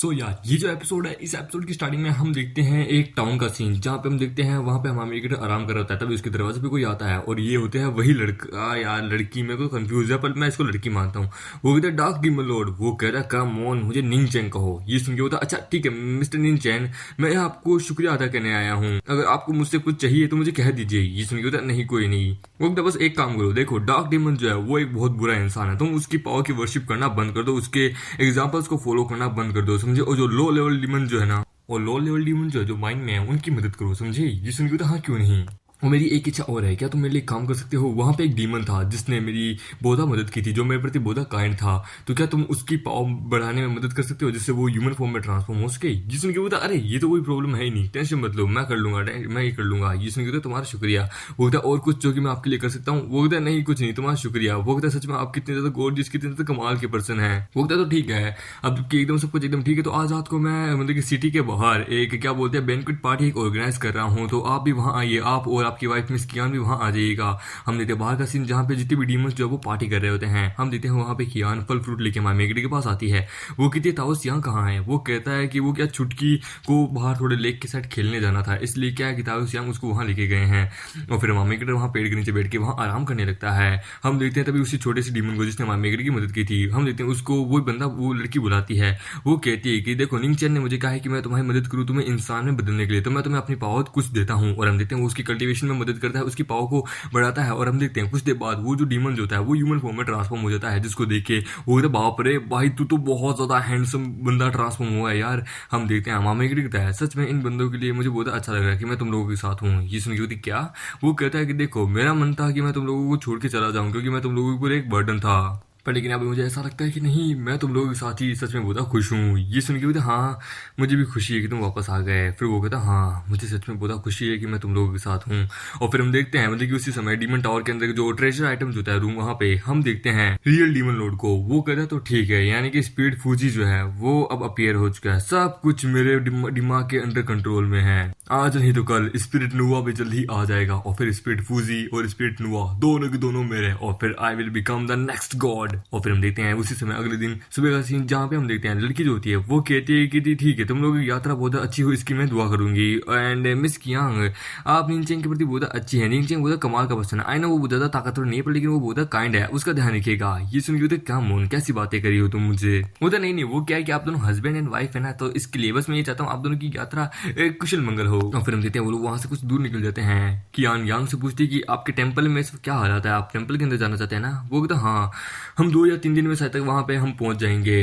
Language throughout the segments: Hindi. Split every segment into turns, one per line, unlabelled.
यार ये जो एपिसोड है, इस एपिसोड की स्टार्टिंग में हम देखते हैं एक टाउन का सीन, जहाँ पे हम देखते हैं वहां पे हमारा क्रिकेटर आराम कर रहा होता है। तभी उसके दरवाजे पे कोई आता है और ये होते हैं वही लड़का यार लड़की, मेरे को कंफ्यूज है पर मैं इसको लड़की मानता हूँ। वो कहता है डार्क डीमन लॉर्ड, वो कह रहा है कम ऑन मुझे निंग चैन कहो। ये सुन के होता अच्छा ठीक है मिस्टर निंग चैन, मैं आपको शुक्रिया अदा करने आया हूँ, अगर आपको मुझसे कुछ चाहिए तो मुझे कह दीजिए। ये सुन के होता नहीं कोई नहीं। वो कहता बस एक काम करो, देखो डार्क डीमन जो है वो एक बहुत बुरा इंसान है, तुम उसकी पावर की वर्शिप करना बंद कर दो, उसके एग्जाम्पल्स को फॉलो करना बंद कर दो, समझे। और जो लो लेवल डीमन जो है ना, और लो लेवल डीमन जो माइंड में है उनकी मदद करो, समझे। ये सुन के हाँ क्यों नहीं। और मेरी एक इच्छा और है, क्या तुम मेरे लिए काम कर सकते हो। वहां पे एक डीमन था जिसने मेरी बहुत मदद की थी, जो मेरे प्रति बहुत काइंड था, तो क्या तुम उसकी पावर बढ़ाने में मदद कर सकते हो जिससे वो ह्यूमन फॉर्म में ट्रांसफॉर्म हो सके। ये सुन के बोलता अरे ये तो कोई प्रॉब्लम है ही नहीं, टेंशन मत लो, मैं कर लूंगा, मैं ही कर लूंगा। ये सुन के तुम्हारा शुक्रिया। वो कहता और कुछ जो कि मैं आपके लिए कर सकता हूँ। वो कहता नहीं कुछ नहीं, तुम्हारा शुक्रिया। वो कहता सच में आप कितने ज्यादा गॉर्जियस, कितने ज्यादा कमाल के पर्सन है। वो कहता तो ठीक है, अब एकदम सब कुछ एकदम ठीक है, तो आज रात को मैं मतलब कि सिटी के बाहर एक क्या बोलते हैं बैंक्वेट पार्टी एक ऑर्गेनाइज कर रहा हूँ, तो आप भी वहाँ आइए, आप और आपकी वाइफ मिस कियान भी वहां आ जाइएगा। हम देखते हैं बाहर का सीन जहां पे जितने भी डीमंस जो है वो पार्टी कर रहे होते हैं। हम देखते हैं वहां पे कियान फल फ्रूट लेके हमारे मेगडी के पास आती है। वो कहती है ताउस यहाँ कहाँ है। वो कहता है कि वो क्या छुटकी को बाहर थोड़े लेक के साइड खेलने जाना था, इसलिए क्या है कि ताउस यांग उसको वहां लेके गए हैं। और फिर हमारे मेगडी वहां पेड़ के नीचे बैठ के वहां आराम करने लगता है। हम देखते हैं तभी उसी छोटे से डीमन को जिसने हमारे मेगडी की मदद की थी, हम देखते हैं उसको वो बंदा वो लड़की बुलाती है। वो कहती है कि देखो निंग चैन ने मुझे कहा है कि मैं तुम्हारी मदद करूँ तुम्हें इंसान में बदलने के लिए, तो मैं तुम्हें अपनी पावर कुछ देता हूँ। और हम देखते हैं वो उसकी कल्टीवेशन में मदद करता है, उसकी पावर को बढ़ाता है। और हम देखते हैं कुछ देर बाद वो जो डीमन जो होता है वो ह्यूमन फॉर्म में ट्रांसफॉर्म हो जाता है, जिसको देख के वो कहता बाप रे भाई तू तो बहुत ज्यादा हैंडसम बंदा ट्रांसफॉर्म हुआ है यार। हम देखते हैं हमारा कहता है सच में इन बंदों के लिए मुझे बहुत अच्छा लग रहा है कि मैं तुम लोगों के साथ हूँ। ये सुन के क्या वो कहता है कि देखो मेरा मन था कि मैं तुम लोगों को छोड़ के चला जाऊं, क्योंकि मैं तुम लोगों के ऊपर एक बर्डन था, पर लेकिन अब मुझे ऐसा लगता है कि नहीं मैं तुम लोगों के साथ ही सच में बहुत खुश हूँ। ये सुन के बोलते हाँ मुझे भी खुशी है कि तुम वापस आ गए। फिर वो कहता हाँ मुझे सच में बहुत खुशी है कि मैं तुम लोगों के साथ हूँ। और फिर हम देखते हैं मतलब कि उसी समय डीमन टावर के अंदर जो ट्रेजर आइटम होता है रूम, वहां पे हम देखते हैं रियल डीमन लॉर्ड को। वो कहता है तो ठीक है, यानी कि स्पीड फूजी जो है वो अब अपीयर हो चुका है, सब कुछ मेरे दिमाग के अंडर कंट्रोल में है, आज नहीं तो कल स्पिरिट नुआ भी जल्द ही आ जाएगा। और फिर स्पिरिट फूजी और स्पिरिट नुआ दोनों के दोनों मेरे, और फिर I will become the next God. और फिर हम देखते हैं उसी समय अगले दिन सुबह का सीन, जहाँ पे हम देखते हैं लड़की जो होती है वो कहती है कि ठीक है तुम लोगों की यात्रा बहुत अच्छी हो, इसकी मैं दुआ करूंगी। एंड मिस कियांग आप निंगचेंग के प्रति बहुत अच्छी है, निंगचेंग बहुत कमाल का पर्सन है, आई नो वो बहुत ज्यादा ताकतवर नहीं है पर लेकिन वो बहुत काइंड है, उसका ध्यान रखिएगा। ये सुन के क्या मोन कैसी बातें करी हो तुम मुझे। वो तो नहीं वो क्या है कि आप दोनों हस्बैंड एंड वाइफ है ना, तो इसके लिए बस मैं ये चाहता हूँ आप दोनों की यात्रा कुशल मंगल हो। और फिर हम देखते हैं वो लोग वहां से कुछ दूर निकल जाते हैं। कियांग यांग से पूछती है कि आपके टेम्पल में क्या हालात है, आप टेम्पल के अंदर जाना चाहते हैं ना। वो कहता हाँ हम 2 या 3 दिन में शायद तक वहां पे हम पहुंच जाएंगे।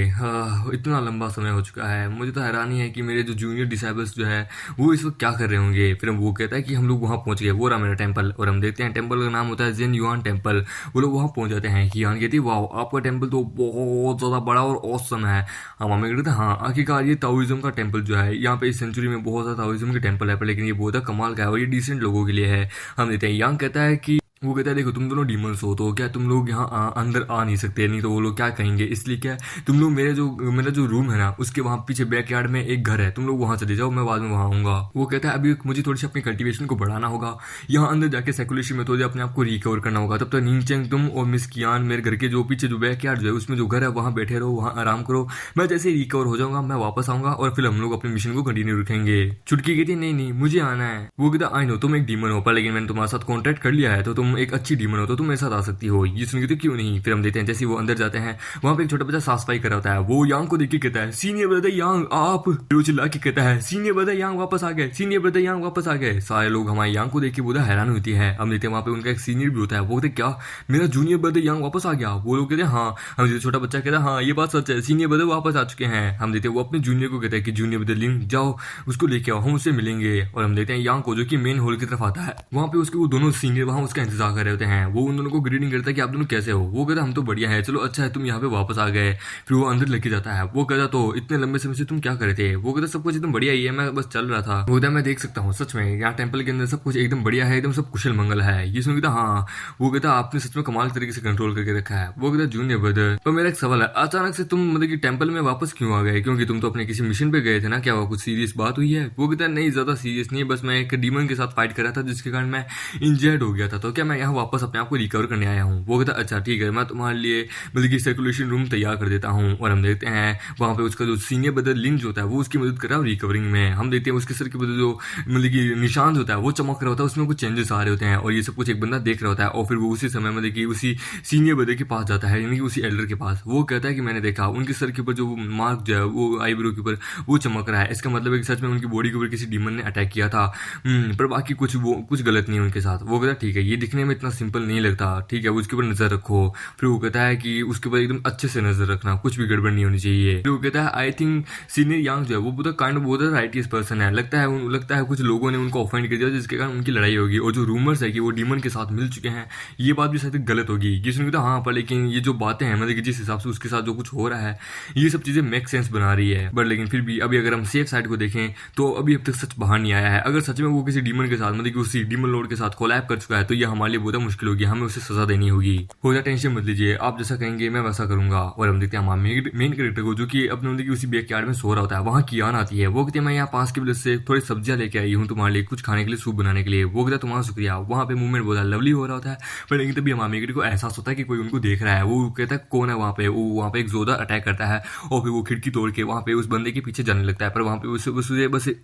इतना लंबा समय हो चुका है, मुझे तो हैरानी है कि मेरे जो जूनियर डिसाइबल्स जो है वो इस वक्त क्या कर रहे होंगे। फिर वो कहता है कि हम लोग वहां पहुंच गए, वो रहा मेरा टेम्पल। और हम देखते हैं टेम्पल का नाम होता है जेन युआन टेम्पल। वो लोग वहां पहुंच जाते हैं। कियान कहती है वाह आपका टेम्पल तो बहुत ज्यादा बड़ा और ऑसम है। हम हमें कहते हैं हाँ आखिरकार ये ताओइज्म का टेम्पल जो है, यहाँ पे इस सेंचुरी में बहुत ज्यादा ताओइज्म के टेम्पल है, पर लेकिन ये बहुत कमाल का है और ये डिसेंट लोगों के लिए है। हम देखते हैं यांग कहता है कि वो कहता है देखो तुम दोनों डीमंस हो, तो क्या तुम लोग यहाँ अंदर आ नहीं सकते, नहीं तो वो लोग क्या कहेंगे, इसलिए क्या तुम लोग मेरा जो रूम है ना उसके वहां पीछे बैकयार्ड में एक घर है, तुम लोग वहां चले जाओ, मैं बाद में वहां आऊंगा। वो कहता है अभी मुझे थोड़ी सी अपनी कल्टीवेशन को बढ़ाना होगा, यहाँ अंदर जाके सेकुलेशन मेथड अपने आप को रिकवर करना होगा, तब तक निंगचेंग तुम और मिस कियान मेरे घर के जो पीछे जो बैकयार्ड जो है उसमें जो घर है वहां बैठे रहो, वहां आराम करो, मैं जैसे ही रिकवर हो जाऊंगा मैं वापस आऊंगा और फिर हम लोग अपने मिशन को कंटिन्यू रखेंगे। चुटकी कहती है नहीं मुझे आना है। वो कहता आई नो तुम एक डीमन हो, पर लेकिन मैंने तुम्हारे साथ कॉन्ट्रैक्ट कर लिया है, तो तुम एक अच्छी डीमन हो तो तुम मेरे साथ आ सकती हो। ये सुन के तो क्यों नहीं। फिर हम देखते हैं जैसे वो अंदर जाते हैं वहां पे एक छोटा बच्चा साफ सफाई कर रहा होता है। वो यांग को देख के कहता है सीनियर ब्रदर यांग आप, फिर वो चिल्ला के कहता है सीनियर ब्रदर यांग वापस आ गए, सीनियर ब्रदर यांग वापस आ गए। सारे लोग हमारे यांग को देख के बहुत हैरान होती है। हम देखते हैं वहां पे उनका एक सीनियर भी होता है, वो कहते क्या मेरा जूनियर ब्रदर यांग वापस आ गया। वो लोग कहते हैं हाँ। हम देखते छोटा बच्चा कहता है हाँ ये बात सच है, सीनियर ब्रदर वापस आ चुके हैं। हम देखते वो अपने जूनियर को कहता है कि जूनियर ब्रदर लिंग जाओ उसको लेके आओ, हम उससे मिलेंगे। और हम देखते हैं यांग को जो कि मेन हॉल की तरफ आता है, वहां पे उसके वो दोनों सीनियर वहां उसका इंतजार कर रहे होते हैं। वो उन दोनों को ग्रीटिंग करता है कि आप दोनों कैसे हो। वो कहता हम तो बढ़िया है, चलो अच्छा है तुम यहाँ पे वापस आ गए। फिर वो अंदर लेके जाता है। वो कहता तो इतने लंबे समय से तुम क्या कर रहे थे। वो कहता सब कुछ एकदम बढ़िया ही है, मैं बस चल रहा था। वो कहता मैं देख सकता हूँ सच में यहाँ टेम्पल के अंदर सब कुछ एकदम बढ़िया है, एकदम सब कुशल मंगल है। ये सुन कहता हाँ। वो कहता आपने सच में कमाल तरीके से कंट्रोल करके रखा है। वो कहता जूनियर ब्रदर पर मेरा एक सवाल है, अचानक से तुम मतलब कि टेम्पल में वापस क्यों आ गए, क्योंकि तुम तो अपने किसी मिशन पे गए थे ना, क्या वो कुछ सीरियस बात हुई है। वो कहता नहीं ज्यादा सीरियस नहीं है, बस मैं एक डीमन के साथ फाइट कर रहा था जिसके कारण मैं इंजर्ड हो गया था, तो क्या मैं यहाँ वापस अपने आप को रिकवर करने आया हूँ। वो कहता है अच्छा ठीक है, मैं तुम्हारे लिए मतलब कि सर्कुलेशन रूम तैयार कर देता हूँ। और हम देखते हैं वहाँ पे उसका जो सीनियर ब्रदर लिंच होता है वो उसकी मदद कर रहा है रिकवरिंग में। हम देखते हैं उसके सर के बदले जो मतलब कि निशान होता है वो चमक रहा होता है, उसमें कुछ चेंजेस आ रहे होते हैं और ये सब कुछ एक बंदा देख रहा होता है। और फिर वो उसी समय मतलब कि उसी सीनियर ब्रदर के पास जाता है, यानी कि उसी एल्डर के पास। वो कहता है कि मैंने देखा उनके सर के ऊपर जो मार्क जो है वो आईब्रो के ऊपर वो चमक रहा है, इसका मतलब है कि सच में उनकी बॉडी के ऊपर किसी डीमन ने अटैक किया था। पर बाकी कुछ गलत नहीं है उनके साथ। वो कहता है ठीक है, ये दिखने में इतना सिंपल नहीं लगता, ठीक है, उसके ऊपर नजर रखो। फिर वो कहता है कि उसके ऊपर एकदम अच्छे से नजर रखना, कुछ भी गड़बड़ नहीं होनी चाहिए। फिर वो कहता है आई थिंक सीनियर यांग जो है वो बहुत काइंड बहुत राइटियस पर्सन है, लगता है कुछ लोगों ने उनको ऑफेंड कर दिया जिसके कारण उनकी लड़ाई होगी। और जो रूमर्स है कि वो डीमन के साथ मिल चुके हैं, ये बात भी शायद गलत होगी। ये सुन के हाँ, पर लेकिन ये जो बातें हैं मतलब कि जिस हिसाब से उसके साथ जो कुछ हो रहा है ये सब चीजें मेक सेंस बना रही है। बट लेकिन फिर भी अभी अगर हम सेफ साइड को देखें तो अभी अब तक सच बाहर नहीं आया है। अगर सच में वो किसी डीमन के साथ मतलब कि उसी डीमन लॉर्ड के साथ कोलैब कर चुका है तो ये हमारे लिए बहुत मुश्किल होगी, हमें उसे सजा देनी होगी। हो जाए टेंशन मत लीजिए, आप जैसा कहेंगे मैं वैसा करूंगा। और हम देखते हैं हमारे मेन कैरेक्टर को जो कि अपने मतलब कि उसी बैकयार्ड में सो रहा होता है। वहाँ कियान आती है, वो कहती है मैं यहाँ पास की वजह से थोड़ी सब्जियां लेके आई हूँ तुम्हारे लिए, कुछ खाने के लिए, सूप बनाने के लिए। वो कहता है तुम्हारा शुक्रिया। वहाँ पे मूवमेंट बहुत लवली हो रहा होता है, पर लेकिन तभी हमारे मेकरी को एहसास होता है कि कोई उनको देख रहा है। वो कहता है कौन है वहाँ पे। वो वहाँ पे एक जोधा अटैक करता है और फिर वो खिड़की तोड़ के वहाँ पे उस बंदे के पीछे जाने लगता है, पर वहाँ पे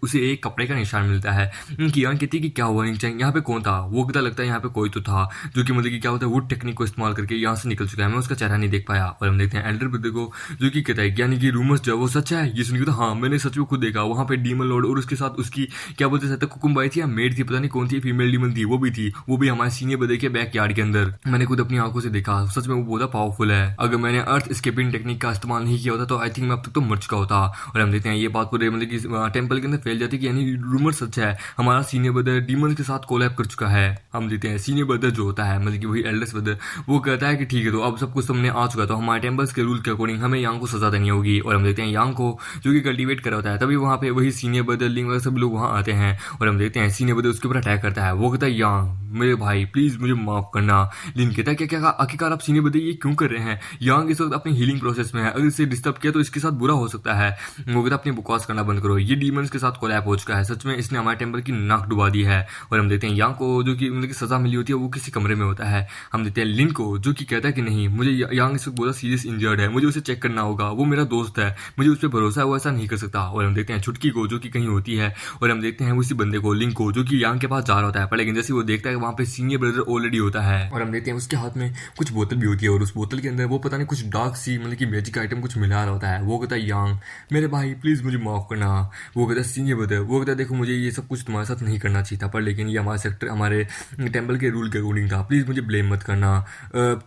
उसे एक कपड़े का निशान मिलता है। कियान कहती है कि क्या हुआ निंचा, यहाँ पे कौन था। वो कहता लगता है यहाँ पे कोई तो था जो कि मतलब कि क्या होता है वुड टेक्निक को इस्तेमाल करके यहाँ से निकल चुका है, मैं उसका चेहरा नहीं देख पाया। और हम देखते हैं एल्डर ब्रदर को जो कि कहता है यानी कि रूमर्स जो वो सच है। ये सुन के तो हाँ, मैंने सच में खुद देखा, वहाँ पे डीमन लॉर्ड और उसके साथ उसकी क्या बोलते हैं कुकुम्बाई थी या मेड थी, पता नहीं कौन थी, फीमेल डीमन थी, वो भी हमारे सीनियर ब्रदर के बैकयार्ड के अंदर। मैंने खुद अपनी आंखों से देखा, सच में वो बहुत पावरफुल है। अगर मैंने अर्थ एस्केपिंग टेक्निक का इस्तेमाल नहीं किया होता तो आई थिंक मैं अब तक तो मर चुका होता। और हम देखते हैं ये बात पूरे मतलब कि टेंपल के अंदर फैल जाती है कि यानी रूमर सच है, हमारा सीनियर ब्रदर डीमन के साथ कोलैब कर चुका है। हम देखते हैं सीनियर ब्रदर जो होता है मतलब कि वही एल्डर्स ब्रदर, वो कहता है कि ठीक है तो अब सब कुछ सामने आ चुका, तो हमारे टेम्पल्स के रूल के अकॉर्डिंग हमें यांग को सजा देनी होगी। और हम देखते हैं यांग को जो कि कल्टीवेट कर रहा होता है, तभी वहाँ पे वही सीनियर ब्रदर लिंग वगैरह सब लोग वहाँ आते हैं। और हम देखते हैं सीनियर ब्रदर उसके ऊपर अटैक करता है। वो कहता है यांग मेरे भाई प्लीज मुझे माफ करना। लिन कहता है क्या क्या आखिरकार आप सीनियर ब्रदर ये क्यों कर रहे हैं, यांग इस वक्त अपनी हीलिंग प्रोसेस में है, अगर इसे डिस्टर्ब किया तो इसके साथ बुरा हो सकता है। वो कहता अपनी बकवास करना बंद करो, ये डीमंस के साथ कोलैब हो चुका है, सच में इसने हमारे टेम्पल की नाक डुबा दी है। और हम देखते हैं यांग को जो कि मतलब की सजा मिली होती है वो किसी कमरे में होता है। हम देखते हैं लिन को जो कि कहता है कि नहीं मुझे यांग इस वक्त बहुत सीरियस इंजर्ड है, मुझे उसे चेक करना होगा, वो मेरा दोस्त है, मुझे उस पर भरोसा है, वो ऐसा नहीं कर सकता। और हम देखते हैं छुटकी को जो कि कहीं होती है, और हम देखते हैं उसी बंदे को लिंक को जो कि यांग के पास जा रहा होता है, पर लेकिन जैसे वो देखता है वहाँ पे सीनियर ब्रदर ऑलरेडी होता है। और हम देखते हैं उसके हाथ में कुछ बोतल भी होती है और उस बोतल के अंदर वो पता नहीं कुछ डार्क सी मतलब कि मैजिक आइटम कुछ मिला रहा होता है। वो कहता है यांग मेरे भाई प्लीज मुझे माफ करना। वो कहता है सीनियर ब्रदर, वो कहता है देखो मुझे ये सब कुछ तुम्हारे साथ नहीं करना चाहिए था, पर लेकिन ये हमारे टेम्पल के रूल के अकॉर्डिंग था, प्लीज मुझे ब्लेम मत करना,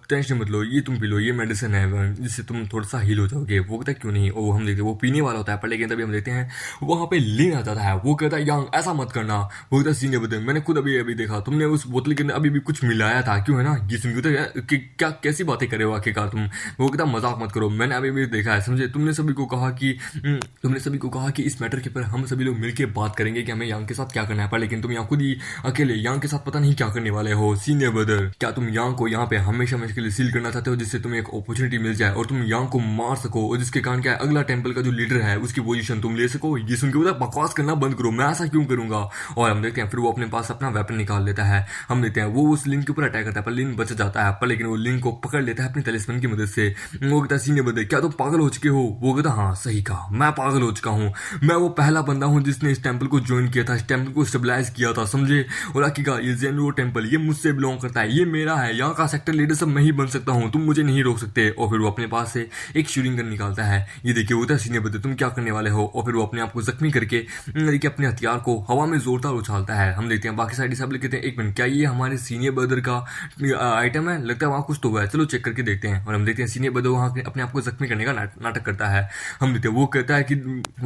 टेंशन मत लो, ये तुम पी लो, ये मेडिसिन है जिससे तुम थोड़ा सा हील हो जाओगे। वो कहता है क्यों नहीं। और हम देखते हैं वो पीने वाला होता है, पर लेकिन तभी हम देखते हैं वहाँ पे लिन आ जाता है। वो कहता है यांग ऐसा मत करना। वो कहता है सीनियर ब्रदर मैंने खुद अभी देखा, तुमने उस बोतल के अंदर अभी भी कुछ मिलाया था, क्यों है ना। ये सुन के क्या कैसी बातें करे हो आखिरकार तुम। वो कहता मजाक मत करो, मैंने अभी भी देखा है, समझे, तुमने सभी को कहा कि इस मैटर के ऊपर हम सभी लोग मिलकर बात करेंगे कि हमें यांग के साथ क्या करना है, पर लेकिन तुम यहाँ खुद ही अकेले यांग के साथ पता नहीं क्या करने वाले हो। सीनियर ब्रदर क्या तुम यांग को यहाँ पे हमेशा के लिए सील करना चाहते हो जिससे तुम्हें एक अपॉर्चुनिटी मिल जाए और तुम यांग को मार सको, और जिसके कारण क्या है अगला टेंपल का जो लीडर है उसकी पोजीशन तुम ले सको। ये सुन के बोला बकवास करना बंद करो, मैं ऐसा क्यों करूंगा। और हम देखते हैं फिर वो अपने पास अपना वेपन निकाल लेता है। हम देखते हैं वो उस लिन के ऊपर अटैक करता है, पर लिन बच जाता है, पर लेकिन वो लिन को पकड़ लेता है अपनी तलिस्मन की मदद से। वो कहता है सीनियर ब्रदर क्या तुम पागल हो चुके हो। वो कहता हाँ सही कहा, मैं पागल हो चुका हूँ, मैं वो पहला बंदा हूँ जिसने इस टेंपल को ज्वाइन किया था, इस टेंपल को स्टेबलाइज किया था, समझे। और आखिरकार ये ज़ेनरो टेंपल ये मुझसे बिलोंग करता है, ये मेरा है, यहाँ का सेक्टर लीडर सब मैं ही बन सकता हूँ, तुम मुझे नहीं रोक सकते। और फिर वो अपने पास से एक शूटिंग गन निकालता है। ये देखिए होता है सीनियर ब्रदर तुम क्या करने वाले हो। और फिर वो अपने आप को जख्मी करके देखिए अपने हथियार को हवा में जोरदार उछालता है। हम देखते हैं बाकी साइड सब लोग कहते हैं एक मिनट क्या ये हमारे सीनियर ब्रदर का आइटम है, लगता है वहाँ कुछ तो हुआ है, चलो चेक करके देखते हैं। और हम देखते हैं सीनियर ब्रदर वहाँ अपने आप को जख्मी करने का नाटक करता है। हम देखते हैं वो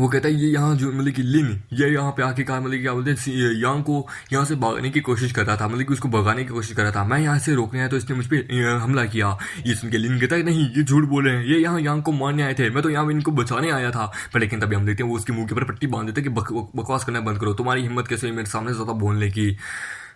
कहता है ये यहाँ जो मतलब कि लिन ये यहाँ पे आखिरकार मतलब क्या बोलते हैं यांग को यहाँ से भागने की कोशिश कर रहा था, मतलब कि उसको भगाने की कोशिश कर रहा था, मैं यहाँ से रोकने आया तो इसने मुझ पर हमला किया। ये सुन के लिन कहता है नहीं ये झूठ बोल रहे हैं, ये यहाँ यांग को मारने आए थे, मैं तो यहाँ इनको बचाने आया था। पर लेकिन तभी हम देखते हैं वो उसके मुंह के ऊपर पट्टी बांध देते कि बकवास करना बंद करो, तुम्हारी हिम्मत कैसे मेरे सामने ज्यादा बोलने की।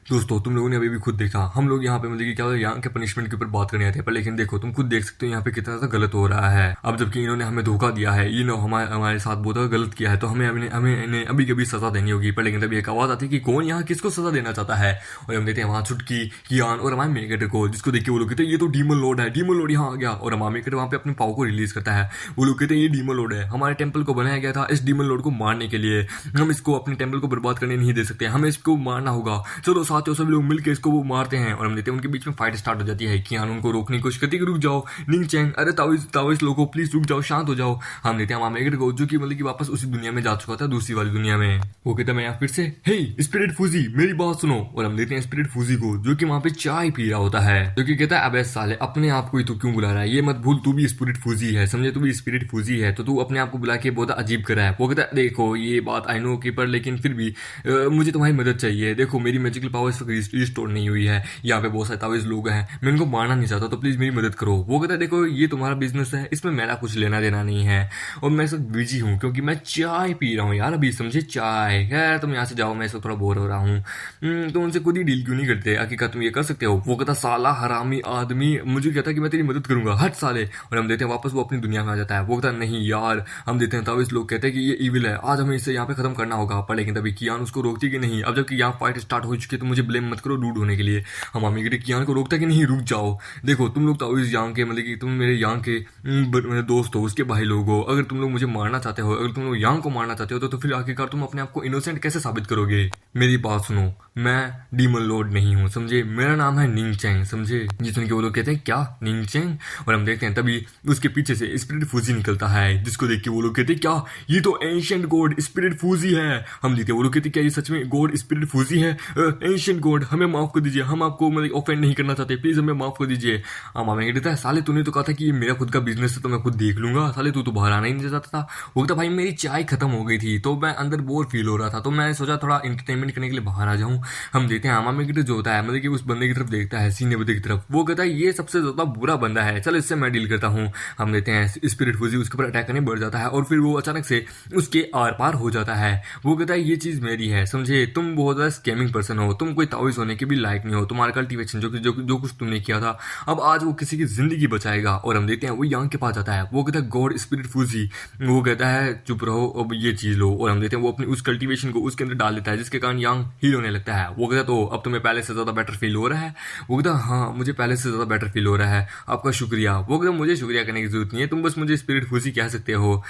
दोस्तों तुम लोगों ने अभी भी खुद देखा, हम लोग यहाँ पे मतलब कि क्या होता है यहाँ के पनिशमेंट के ऊपर बात करने आए थे, पर लेकिन देखो तुम खुद देख सकते हो यहाँ पे कितना ज़्यादा गलत हो रहा है। अब जबकि इन्होंने हमें धोखा दिया है, ये नो हमारे साथ बहुत ज़्यादा गलत किया है, तो हमें इन्हें अभी कभी सजा देनी होगी। पर लेकिन तभी एक आवाज़ आती है कि कौन यहाँ किसको सजा देना चाहता है, और हम देते हैं वहाँ छुटकी, कियान और हमारे मेन कैरेक्टर को, जिसको देख के वो लोग कहते हैं ये तो डीमन लॉर्ड है, डीमन लॉर्ड यहाँ आ गया। और हमारे कैरेक्टर वहाँ पे अपने पाव को रिलीज करता है। वो लोग कहते हैं ये डीमन लॉर्ड है, हमारे टेम्पल को बनाया गया था इस डीमन लॉर्ड को मारने के लिए, हम इसको अपने टेम्पल को बर्बाद करने नहीं दे सकते, हमें इसको मारना होगा। चलो साथियों सभी लोग मिलकर इसको वो मारते हैं। और हम देते हैं उनके बीच में फाइट स्टार्ट हो जाती है। कियान उनको रोकने की कोशिश करती है कि रुक जाओ निंग चैंग, अरे ताओइस लोगों प्लीज रुक जाओ, शांत हो जाओ। हम देते हैं हमारे मेगेट को, जो कि मतलब कि वापस उसी दुनिया में जा चुका था, दूसरी वाली दुनिया में। वो कहता है मैं यहाँ फिर से, हे स्पिरिट फूजी मेरी बात सुनो। और हम देते हैं स्पिरिट फूजी को, जो कि वहां पे चाय पी रहा होता है, जो कि कहता है अबे साले अपने आप को ही तू क्यों बुला रहा है, ये मत भूल तू भी स्पिरिट फूजी है, समझे, तू भी स्पिरिट फूजी है, तो तू अपने आप को बुला के बहुत अजीब करा है। वो कहता है देखो ये बात आई नो की, पर लेकिन फिर भी मुझे तुम्हारी मदद चाहिए। देखो मेरी मैजिकल पावर्स रिस्टोर नहीं हुई है, यहाँ पे बहुत सारे तावीज लोग हैं, मैं उनको मारना नहीं चाहता, तो प्लीज मेरी मदद करो। वो कहता है देखो ये तुम्हारा बिजनेस है, इसमें मेरा कुछ लेना देना नहीं है, और मैं इस वक्त बिजी हूँ क्योंकि मैं चाय पी रहा हूँ यार अभी, समझे, चाय है। तुम यहाँ से जाओ, मैं इस वक्त थोड़ा बोर हो रहा हूँ। तो उनसे खुद ही डील क्यों नहीं करते, आखिरकार तुम ये कर सकते हो। वो कहता साला हरामी आदमी, मुझे कहता कि मैं तेरी मदद करूंगा, हट साले। और हम देते हैं वापस वो अपनी दुनिया में आ जाता है। वो कहता नहीं यार, हम देते हैं तावीज लोग कहते हैं कि ये इविल है, आज हमें इसे यहाँ पे खत्म करना होगा। पर लेकिन तभी कियान उसको रोकती कि नहीं, अब जबकि यहाँ फाइट स्टार्ट हो चुकी है तो मुझे ब्लेम मत करो रूड होने के लिए। हम अमीगेट कियान को रोकता कि नहीं रुक जाओ, देखो तुम लोग तावीज यांग के मतलब कि तुम मेरे यांग के दोस्त हो, उसके भाई लोग हो, अगर तुम लोग मुझे मारना चाहते हो, अगर तुम लोग यांग को मारना चाहते हो तो फिर आखिरकार तुम अपने आप को इनोसेंट कैसे साबित करोगे। मेरी बात सुनो, मैं डीमन लॉर्ड नहीं हूँ, समझे, मेरा नाम है निंग चैंग, समझे। ये सुन के वो लोग कहते हैं क्या निंग चैंग, और हम देखते हैं तभी उसके पीछे से स्पिरिट फूजी निकलता है, जिसको देख के वो लोग कहते हैं क्या ये तो एंशिएंट गॉड स्पिरिट फूजी है। हम देखते हैं वो लोग कहते हैं क्या ये सच में गॉड स्पिरिट फूजी है, एंशिएंट गॉड हमें माफ कर दीजिए, हम आपको मतलब ऑफेंड नहीं करना चाहते, प्लीज हमें माफ कर दीजिए। हमें कहता है साले तूने तो कहा था कि ये मेरा खुद का बिजनेस है तो मैं खुद देख लूंगा, साले तू तो बाहर आना ही नहीं चाहता था। वो कहता भाई मेरी चाय खत्म हो गई थी तो मैं अंदर बोर फील हो रहा था, तो मैं सोचा थोड़ा इंटरटेनमेंट करने के लिए बाहर आ जाऊं। हम देखते हैं आमा में जो होता है मतलब कि उस बंदे की तरफ देखता है, सीने बंदे की तरफ। वो कहता है ये सबसे ज्यादा बुरा बंदा है, चल इससे मैं डील करता हूँ। हम देखते हैं स्पिरिट फूजी उसके ऊपर अटैक करने बढ़ जाता है, और फिर वो अचानक से उसके आर पार हो जाता है। वो कहता है ये चीज मेरी है, समझे, तुम बहुत ज्यादा स्कैमिंग पर्सन हो, तुम कोई तावीज होने के भी लायक नहीं हो, तुम्हारा कल्टिवेशन जो कुछ तुमने किया था अब आज वो किसी की जिंदगी बचाएगा। और हम देखते हैं वो यांग के पास जाता है, वो कहता है गॉड स्पिरिट फूजी, वो कहता है चुप रहो अब ये चीज लो। और हम देखते हैं वो अपनी उस कल्टिवेशन को उसके अंदर डाल देता है, जिसके कारण यांग हील होने लगता है। वो कहता है तो अब तुम्हें पहले से ज्यादा बेटर फील हो रहा है। वो कहता हाँ मुझे पहले से ज्यादा बेटर फील हो रहा है, आपका शुक्रिया। वो कहता मुझे शुक्रिया करने की जरूरत नहीं है, तुम बस मुझे स्पिरिट फूजी कह सकते हो।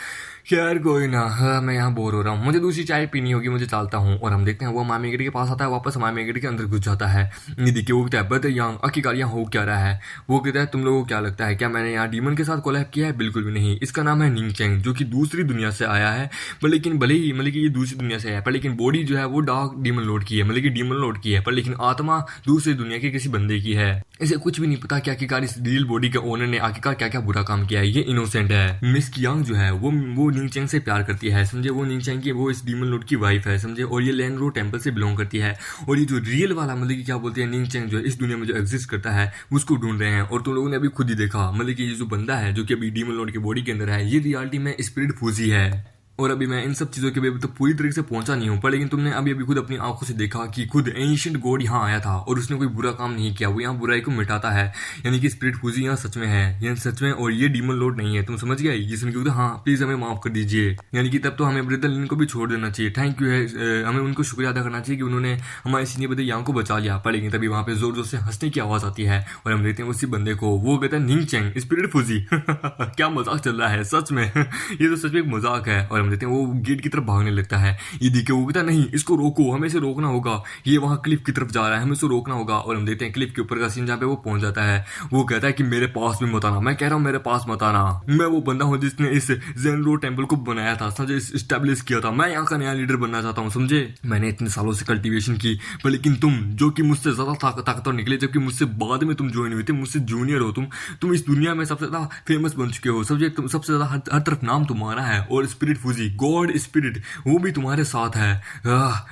यार कोई ना, हाँ मैं यहाँ बोर हो रहा हूँ, मुझे दूसरी चाय पीनी होगी, मुझे चालता हूँ। और हम देखते हैं वो मामी के पास आता है, वापस हमारे मेगेट के अंदर घुस जाता है। निधि के वो कहता है बट यांग आखिरकार यहाँ हो क्या रहा है। वो कहता है तुम लोगों को क्या लगता है क्या मैंने यहाँ डीमन के साथ कोलैब किया है, बिल्कुल भी नहीं। इसका नाम है निंग चैंग, जो कि दूसरी दुनिया से आया है, पर लेकिन भले ही मतलब कि ये दूसरी दुनिया से आया है, पर लेकिन बॉडी जो है वो डार्क डीमन लॉर्ड की है, मतलब कि डीमन लॉर्ड की है, पर लेकिन आत्मा दूसरी दुनिया के किसी बंदे की है। इसे कुछ भी नहीं पता कि आखिरकार इस रियल बॉडी के ओनर ने आखिरकार क्या क्या बुरा काम किया है, ये इनोसेंट है। मिस कियांग जो है वो निंग चैंग से प्यार करती है, समझे, वो निंग चैंग की वो इस डीमन लॉर्ड की वाइफ है, समझे, और ये लैंडरो टेंपल से बिलोंग करती है। और ये जो रियल वाला मतलब कि क्या बोलते हैं निंग चैंग जो है इस दुनिया में जो एग्जिस्ट करता है उसको ढूंढ रहे हैं। और तुम लोगों ने अभी खुद ही देखा मतलब कि ये जो बंदा है जो कि अभी डीमन लॉर्ड की बॉडी के अंदर है, ये रियलिटी में स्पिरिट फूजी है। और अभी मैं इन सब चीजों के अभी तो पूरी तरीके से पहुंचा नहीं हूं, पर लेकिन तुमने अभी खुद अपनी आंखों से देखा कि खुद एंशिएंट गॉड यहाँ आया था और उसने कोई बुरा काम नहीं किया, वो यहाँ बुराई को मिटाता है, यानी कि स्पिरिट फूजी यहाँ सच में है, ये सच में, और ये डीमन लॉर्ड नहीं है। तुम समझ गए, ये सुन के हाँ प्लीज हमें माफ कर दीजिए, यानी कि तब तो हमें ब्रदर लिन को भी छोड़ देना चाहिए, थैंक यू है, हमें उनको शुक्रिया अदा करना चाहिए कि उन्होंने हमारे सीनियर बंदे यांग को बचा लिया। पर लेकिन तभी वहां पे जोर जोर से हंसने की आवाज आती है और हम देखते हैं उसी बंदे को, वो कहता है निंग चैंग स्पिरिट फूजी क्या मजाक चल रहा है सच में ये तो सच में एक मजाक है। और हम देखते हैं वो गेट की तरफ भागने लगता है, ये देखे वो कहता नहीं इसको रोको, हमें इसे रोकना होगा, ये वहां क्लिफ की तरफ जा रहा है, हमें इसे रोकना होगा। और हम देखते हैं क्लिफ के ऊपर का सीन जहाँ पे वो पहुंच जाता है, वो कहता है कि मेरे पास भी मत आना, मैं कह रहा हूँ मेरे पास मत आना, मैं वो बंदा हूँ जिसने इस ज़ेनरो टेंपल को बनाया था, समझे, स्टैब्लिश किया था, मैं यहाँ का नया लीडर बनना चाहता हूँ, समझे, मैंने इतने सालों से कल्टीवेशन की, पर लेकिन तुम जो कि मुझसे ज्यादा ताकतवर निकले, जबकि मुझसे बाद में तुम ज्वाइन हुए थे, मुझसे जूनियर हो तुम इस दुनिया में सबसे ज्यादा फेमस बन चुके हो, समझे, तुम सबसे ज्यादा हर तरफ नाम तुम्हारा है, और स्पिरिट फूजी गॉड स्पिरिट वो भी तुम्हारे साथ है।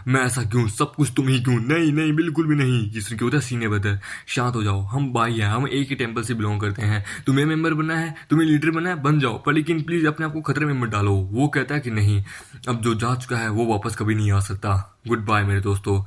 मैं ऐसा क्यों, सब कुछ तुम ही क्यों, नहीं नहीं बिल्कुल भी नहीं। जिसने क्या होता है सीने बदर, शांत हो जाओ, हम भाई हैं, हम एक ही टेंपल से बिलोंग करते हैं, तुम्हें मेंबर बनना है, तुम्हें लीडर बनना है, बन जाओ, पर लेकिन प्लीज अपने आप को खतरे में मत डालो। वो कहता है कि नहीं, अब जो जा चुका है वो वापस कभी नहीं आ सकता, गुड बाय मेरे दोस्तों।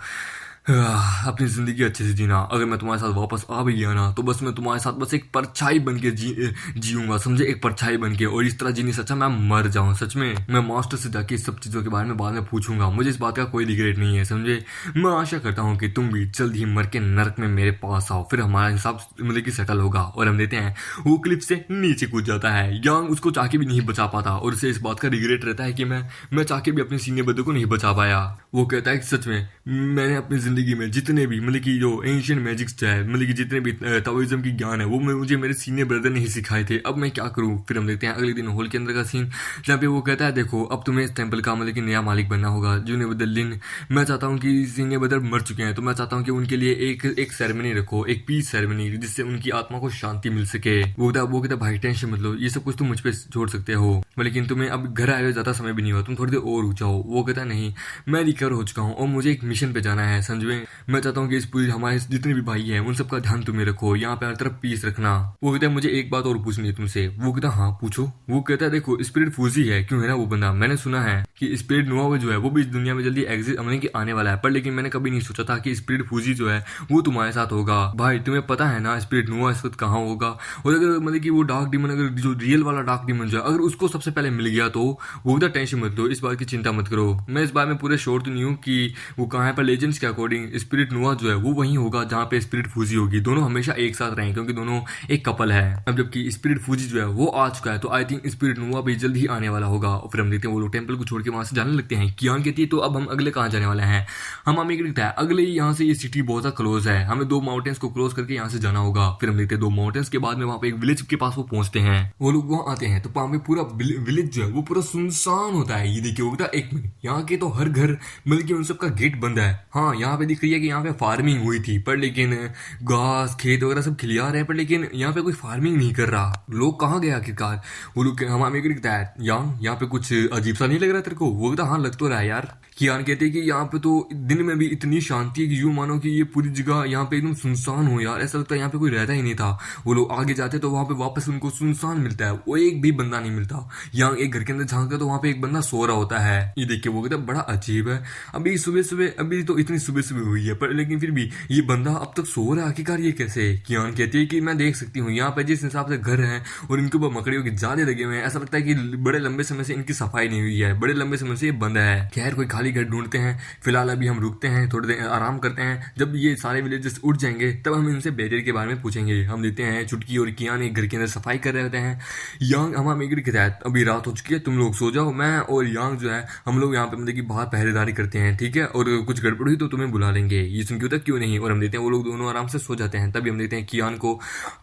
अपनी जिंदगी अच्छे से जीना। अगर मैं तुम्हारे साथ वापस आ भी गया ना तो बस मैं तुम्हारे साथ बस एक परछाई बन के जीऊंगा, समझे, एक परछाई बन के। और इस तरह जीने से अच्छा मैं मर जाऊं। सच में मैं मास्टर से जाके इस सब चीजों के बारे में बाद में पूछूंगा। मुझे इस बात का कोई रिग्रेट नहीं है, समझे। मैं आशा करता हूँ कि तुम भी जल्द ही मर के नरक में मेरे पास आओ, फिर हमारा हिसाब मतलब कि सेटल होगा। और हम देते हैं वो क्लिप से नीचे कूद जाता है। यांग उसको चाह के भी नहीं बचा पाता और उसे इस बात का रिग्रेट रहता है कि मैं चाह के भी अपने सीनियर ब्रदर को नहीं बचा पाया। वो कहता है कि सच में मैंने अपनी जिंदगी में जितने भी मतलब कि जो एंशियंट मैजिक्स है, मतलब कि जितने भी ताओइज्म की ज्ञान है, वो मुझे मेरे सीनियर ब्रदर ने ही सिखाए थे। अब मैं क्या करूं। फिर हम देखते हैं अगले दिन हॉल के अंदर का सीन, जहाँ पे वो कहता है देखो अब तुम्हें इस टेंपल का मतलब कि नया मालिक बनना होगा, जूनियर ब्रदर लिन। मैं चाहता हूँ कि सीनियर ब्रदर मर चुके हैं तो मैं चाहता हूँ कि उनके लिए एक सेरेमनी रखो, एक पीस सेरेमनी, जिससे उनकी आत्मा को शांति मिल सके। वो कहता भाई टेंशन मत लो, ये सब कुछ तुम मुझ पे छोड़ सकते हो, लेकिन तुम्हें अब घर आए हुए ज्यादा समय भी नहीं हुआ, तुम थोड़ी देर और रुक जाओ। वो कहता नहीं, मैं रिकवर हो चुका हूँ और मुझे एक मिशन पे जाना है समझे। मैं चाहता हूँ कि इस पूरी हमारे जितने भी भाई हैं उन सबका ध्यान तुम्हें रखो, यहाँ पे हर तरफ पीस रखना। वो कहता है मुझे एक बात और पूछनी है तुमसे। वो कहता हाँ पूछो। वो कहता है देखो स्पिरिट फूजी है, क्यों है ना वो बंदा, मैंने सुना है कि स्पिरिट नोवा जो है वो भी इस दुनिया में जल्दी एग्जिट मतलब कि आने वाला है, पर लेकिन मैंने कभी नहीं सोचा था कि स्पिरिट फूजी जो है वो तुम्हारे साथ होगा। भाई तुम्हें पता है ना स्पिरिट नोवा इस वक्त कहाँ होगा। और अगर मतलब कि वो डार्क डीमन, अगर जो रियल वाला डार्क डीमन जो है अगर उसको सबसे पहले मिल गया तो वो कहता टेंशन मत लो, इस बात की चिंता मत करो। मैं इस बारे में पूरे श्योर तो नहीं हूँ कि वो कहाँ है, पर लेजेंड्स के अकॉर्डिंग स्पिरिट नोवा जो है वो वहीं होगा जहाँ पे स्पिरिट फूजी होगी। दोनों हमेशा एक साथ रहें क्योंकि दोनों एक कपल है। अब जबकि स्पिरिट फूजी जो है वो आ चुका है तो आई थिंक स्पिरिट नोवा भी जल्द ही आने वाला होगा। और फिर हम देखते हैं वो लोग टेंपल को छोड़ के वहां से जाने लगते हैं। कियान कहती है तो अब हम अगले कहाँ जाने वाले हैं। हम हमें दिखता है अगले ही यहाँ से ये सिटी बहुत ज्यादा क्लोज है, हमें 2 माउंटेन्स को क्रॉस करके यहाँ से जाना होगा। फिर हम देखते हैं 2 माउंटेन्स के बाद में वहां पे एक विलेज के पास वो पहुंचते हैं। वो लोग वहां आते हैं तो वहां पे पूरा विलेज जो है वो पूरा सुनसान होता है। ये देखिए होता है 1 मिनट, यहाँ के तो हर घर मतलब कि उन सबका गेट बंद है। हाँ यहाँ पे दिख रही है कि यहाँ पे फार्मिंग हुई थी, पर लेकिन घास खेत वगैरह सब खिलिया रहे हैं, पर लेकिन यहाँ पे कोई फार्मिंग नहीं कर रहा। लोग कहाँ गए आखिरकार। वो लोग हमें दिखता है यहाँ पे कुछ अजीब सा नहीं लग रहा तेरे को। वो कहता हाँ लग तो रहा है यार। कियान कहते हैं कि यहाँ पे तो दिन में भी इतनी शांति है कि यूं मानो कि ये पूरी जगह यहाँ पे एकदम सुनसान हो यार, ऐसा लगता है यहाँ पे कोई रहता ही नहीं था। वो लोग आगे जाते तो वहां पे वापस उनको सुनसान मिलता है, वो एक भी बंदा नहीं मिलता। यहाँ एक घर के अंदर झांकते तो वहां पे एक बंदा सो रहा होता है। ये देखिए वो कहता है बड़ा अजीब है, अभी तो इतनी सुबह हुई है पर लेकिन फिर भी ये बंदा अब तक सो रहा है, आखिरकार ये कैसे। कियान कहती है कि मैं देख सकती हूँ यहाँ पे जिस हिसाब से घर है और इनके ऊपर मकड़ियों के जाले लगे हुए हैं, ऐसा लगता है कि बड़े लंबे समय से इनकी सफाई नहीं हुई है, बड़े लंबे समय से ये बंद है। खैर कोई खाली घर ढूंढते हैं, फिलहाल अभी हम रुकते हैं, थोड़ी देर आराम करते हैं। जब ये सारे विलेजेस उठ जाएंगे तब हम इनसे बैरियर के बारे में पूछेंगे। हम देखते हैं चुटकी और कियान एक घर के अंदर सफाई कर रहे होते हैं। यांग हम मेगरी कहता है अभी रात हो चुकी है, तुम लोग सो जाओ, मैं और यांग जो है हम लोग यहाँ पे मतलब कि बाहर पहरेदारी करते हैं, ठीक है, और कुछ गड़बड़ हुई तो तुम्हें बुला लेंगे। ये सुन के होता क्यों नहीं। और हम देखते हैं वो लोग दोनों आराम से सो जाते हैं। तभी हम देखते हैं कियान को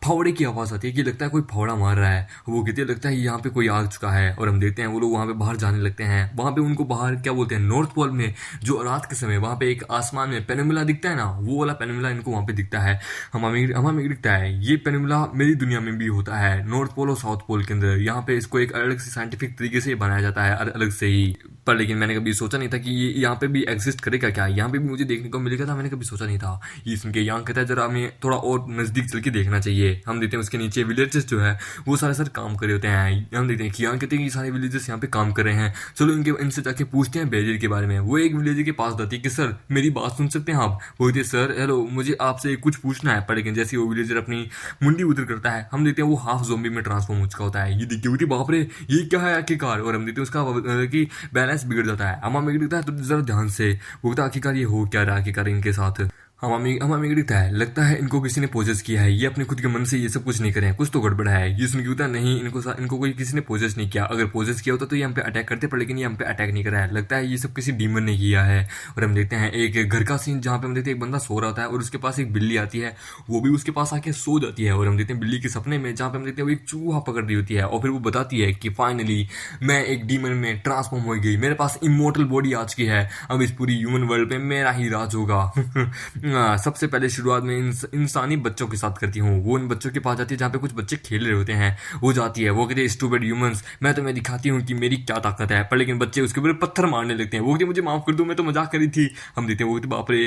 फावड़े की आवाज आती है कि लगता है कोई फावड़ा मार रहा है। वो कहते हैं लगता है यहाँ पे कोई आ चुका है। और हम देखते हैं वो लोग वहां पे बाहर जाने लगते हैं। वहां पे उनको बाहर क्या बोलते हैं, नॉर्थ पोल में जो रात के समय वहां पे एक आसमान में पेनिमिला दिखता है ना, वो वाला पेनिमिला इनको वहां पे दिखता है। हमें दिखता है ये पेनिमिला मेरी दुनिया में भी होता है, नॉर्थ पोल और साउथ पोल के अंदर। यहाँ पे इसको एक अलग से साइंटिफिक तरीके से बनाया जाता है, अलग से ही। पर लेकिन मैंने कभी सोचा नहीं था कि ये यहाँ पे भी एग्जिस्ट करेगा क्या, यहाँ पे भी मुझे देखने को मिलेगा था, मैंने कभी सोचा नहीं था। ये सुन के यांग कहता है जरा हमें थोड़ा और नजदीक चल के देखना चाहिए। हम देखते हैं उसके नीचे विलेजेस जो है वो सारे सर काम कर रहे होते हैं। हम देखते हैं कि यांग कहते हैं कि सारे विलेजेस यहाँ पे काम कर रहे हैं, चलो इनसे जाके पूछते हैं बैरियर के बारे में। वो एक विलेजर के पास जाती है कि सर मेरी बात सुन सकते हैं आप। वो कहते हैं सर हेलो मुझे आपसे कुछ पूछना है। पर लेकिन जैसे वो विलेजर अपनी मुंडी उधर करता है हम देखते हैं वो हाफ ज़ॉम्बी में ट्रांसफॉर्म हो चुका होता है। ये देखिए बाप रे ये क्या है आखिरकार। और हम देखते हैं उसका कि बैलेंस बिगड़ जाता है। हमारा बिगड़ता है तो जरा ध्यान से वो कहता है आखिरकार ये हो क्या रहा है आखिरकार इनके साथ। हमारा दिखता है लगता है इनको किसी ने पोजेस किया है, ये अपने खुद के मन से ये सब कुछ नहीं करें, कुछ तो गड़बड़ है। ये सुन के होता है नहीं इनको कोई किसी ने पोजेस नहीं किया, अगर पोजेस किया होता तो ये हम पे अटैक करते, पर लेकिन ये हम पे अटैक नहीं कर रहा है, लगता है ये सब किसी डीमन ने किया है। और हम देखते हैं एक घर का सीन जहाँ पे हम देखते हैं एक बंदा सो रहा होता है और उसके पास एक बिल्ली आती है, वो भी उसके पास आके सो जाती है। और हम देखते हैं बिल्ली के सपने में जहाँ पे हम देखते हैं वो एक चूहा पकड़ रही होती है और फिर वो बताती है कि फाइनली मैं एक डीमन में ट्रांसफॉर्म हो गई, मेरे पास इमोर्टल बॉडी आ चुकी है, अब इस पूरी ह्यूमन वर्ल्ड पे मेरा ही राज होगा। सबसे पहले शुरुआत में इंसानी बच्चों के साथ करती हूँ। वो उन बच्चों के पास जाती है जहाँ पे कुछ बच्चे खेल रहे होते हैं। वो जाती है, वो कहती है स्टूपिड ह्यूमंस, मैं तुम्हें दिखाती हूँ कि मेरी क्या ताकत है। पर लेकिन बच्चे उसके ऊपर पत्थर मारने लगते हैं। वो कहती मुझे माफ कर दो, मैं तो मजाक करी थी। हम देखते हैं वो कहती बाप रे,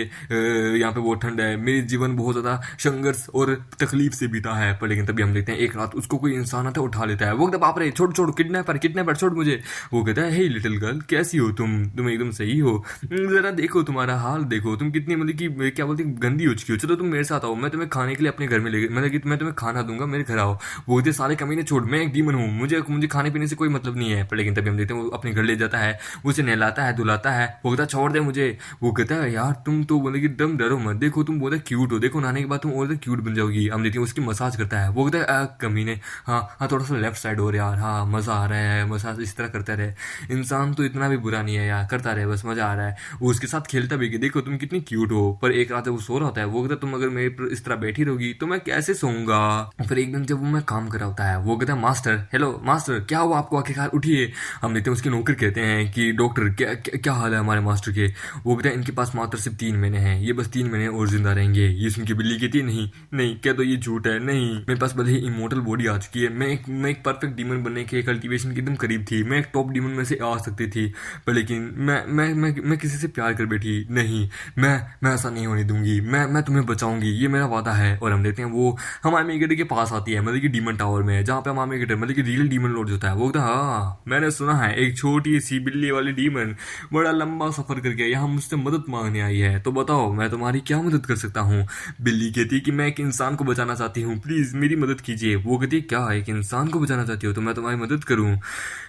यहाँ पे बहुत ठंड है, मेरे जीवन बहुत ज्यादा संघर्ष और तकलीफ से बीता है। पर लेकिन तभी हम देखते हैं एक रात उसको कोई इंसान आता है, उठा लेता है। वो कहता बाप रे, छोड़ छोड़, किडनैपर छोड़ मुझे। वो कहता है हे लिटिल गर्ल, कैसी हो तुम एकदम सही हो, जरा देखो तुम्हारा हाल देखो, तुम कितनी मतलब कि क्या बोलते गंदी हो चुकी हो। चलो तुम मेरे साथ आओ, मैं तुम्हें खाने के लिए अपने घर में ले, मतलब कि मैं तुम्हें खाना दूंगा, मेरे घर आओ। वो कहते सारे कमीने छोड़, मैं एक डीमन हूँ, मुझे खाने पीने से कोई मतलब नहीं है। पर लेकिन तभी हम देखते हैं वो अपने घर ले जाता है, उसे नहलाता है, धुलाता है। वो कहता छोड़ दे मुझे। वो कहता है यार तुम तो बोले कि दम डरो मत, देखो तुम बहुत क्यूट हो, देखो नहाने के बाद तुम और क्यूट बन जाओगी। हम देखते हैं उसकी मसाज करता है। वो कहता है कमीने, हाँ थोड़ा सा लेफ्ट साइड और यार, हाँ मजा आ रहा है, मसाज इस तरह करता रहे, इंसान तो इतना भी बुरा नहीं है यार, करता रहे बस, मजा आ रहा है। वो उसके साथ खेलता भी कि देखो तुम कितनी क्यूट हो। पर एक रात जब वो सो रहा होता है, वो कहता तुम अगर मेरे पर इस तरह बैठी रहोगी तो मैं कैसे सोऊंगा। फिर एक दिन जब वो मैं काम कर रहा होता है, वो कहता है मास्टर, हेलो मास्टर, क्या हुआ आपको, आखिरकार उठिए। हम देखते हैं उसके नौकर कहते हैं कि डॉक्टर क्या हाल है हमारे मास्टर के। वो कहते हैं इनके पास मात्र सिर्फ 3 महीने हैं, ये बस 3 महीने और जिंदा रहेंगे। ये सुन के बिल्ली कहती है नहीं नहीं, क्या तो ये झूठ है, नहीं मेरे पास भले ही इमोर्टल बॉडी आ चुकी है, मैं एक परफेक्ट डीमन बनने के कल्टीवेशन के एकदम करीब थी, मैं एक टॉप डीमन में से आ सकती थी। पर लेकिन मैं किसी से प्यार कर बैठी, नहीं मैं ऐसा नहीं होने दूंगी, मैं तुम्हें बचाऊंगी, ये मेरा वादा है। और हम देखते हैं वो हमारे मेगेटर के पास आती है, मतलब कि डीमन टावर में, जहाँ पे हमारे मेगेटर मतलब कि रियल डीमन लॉर्ड होता है। वो कहता है हाँ मैंने सुना है एक छोटी सी बिल्ली वाली डीमन बड़ा लंबा सफर करके यहाँ मुझसे मदद मांगने आई है, तो बताओ मैं तुम्हारी क्या मदद कर सकता हूँ। बिल्ली कहती है कि मैं एक इंसान को बचाना चाहती हूँ, प्लीज मेरी मदद कीजिए। वो कहती है क्या एक इंसान को बचाना चाहती हो, तो मैं तुम्हारी मदद करूँ,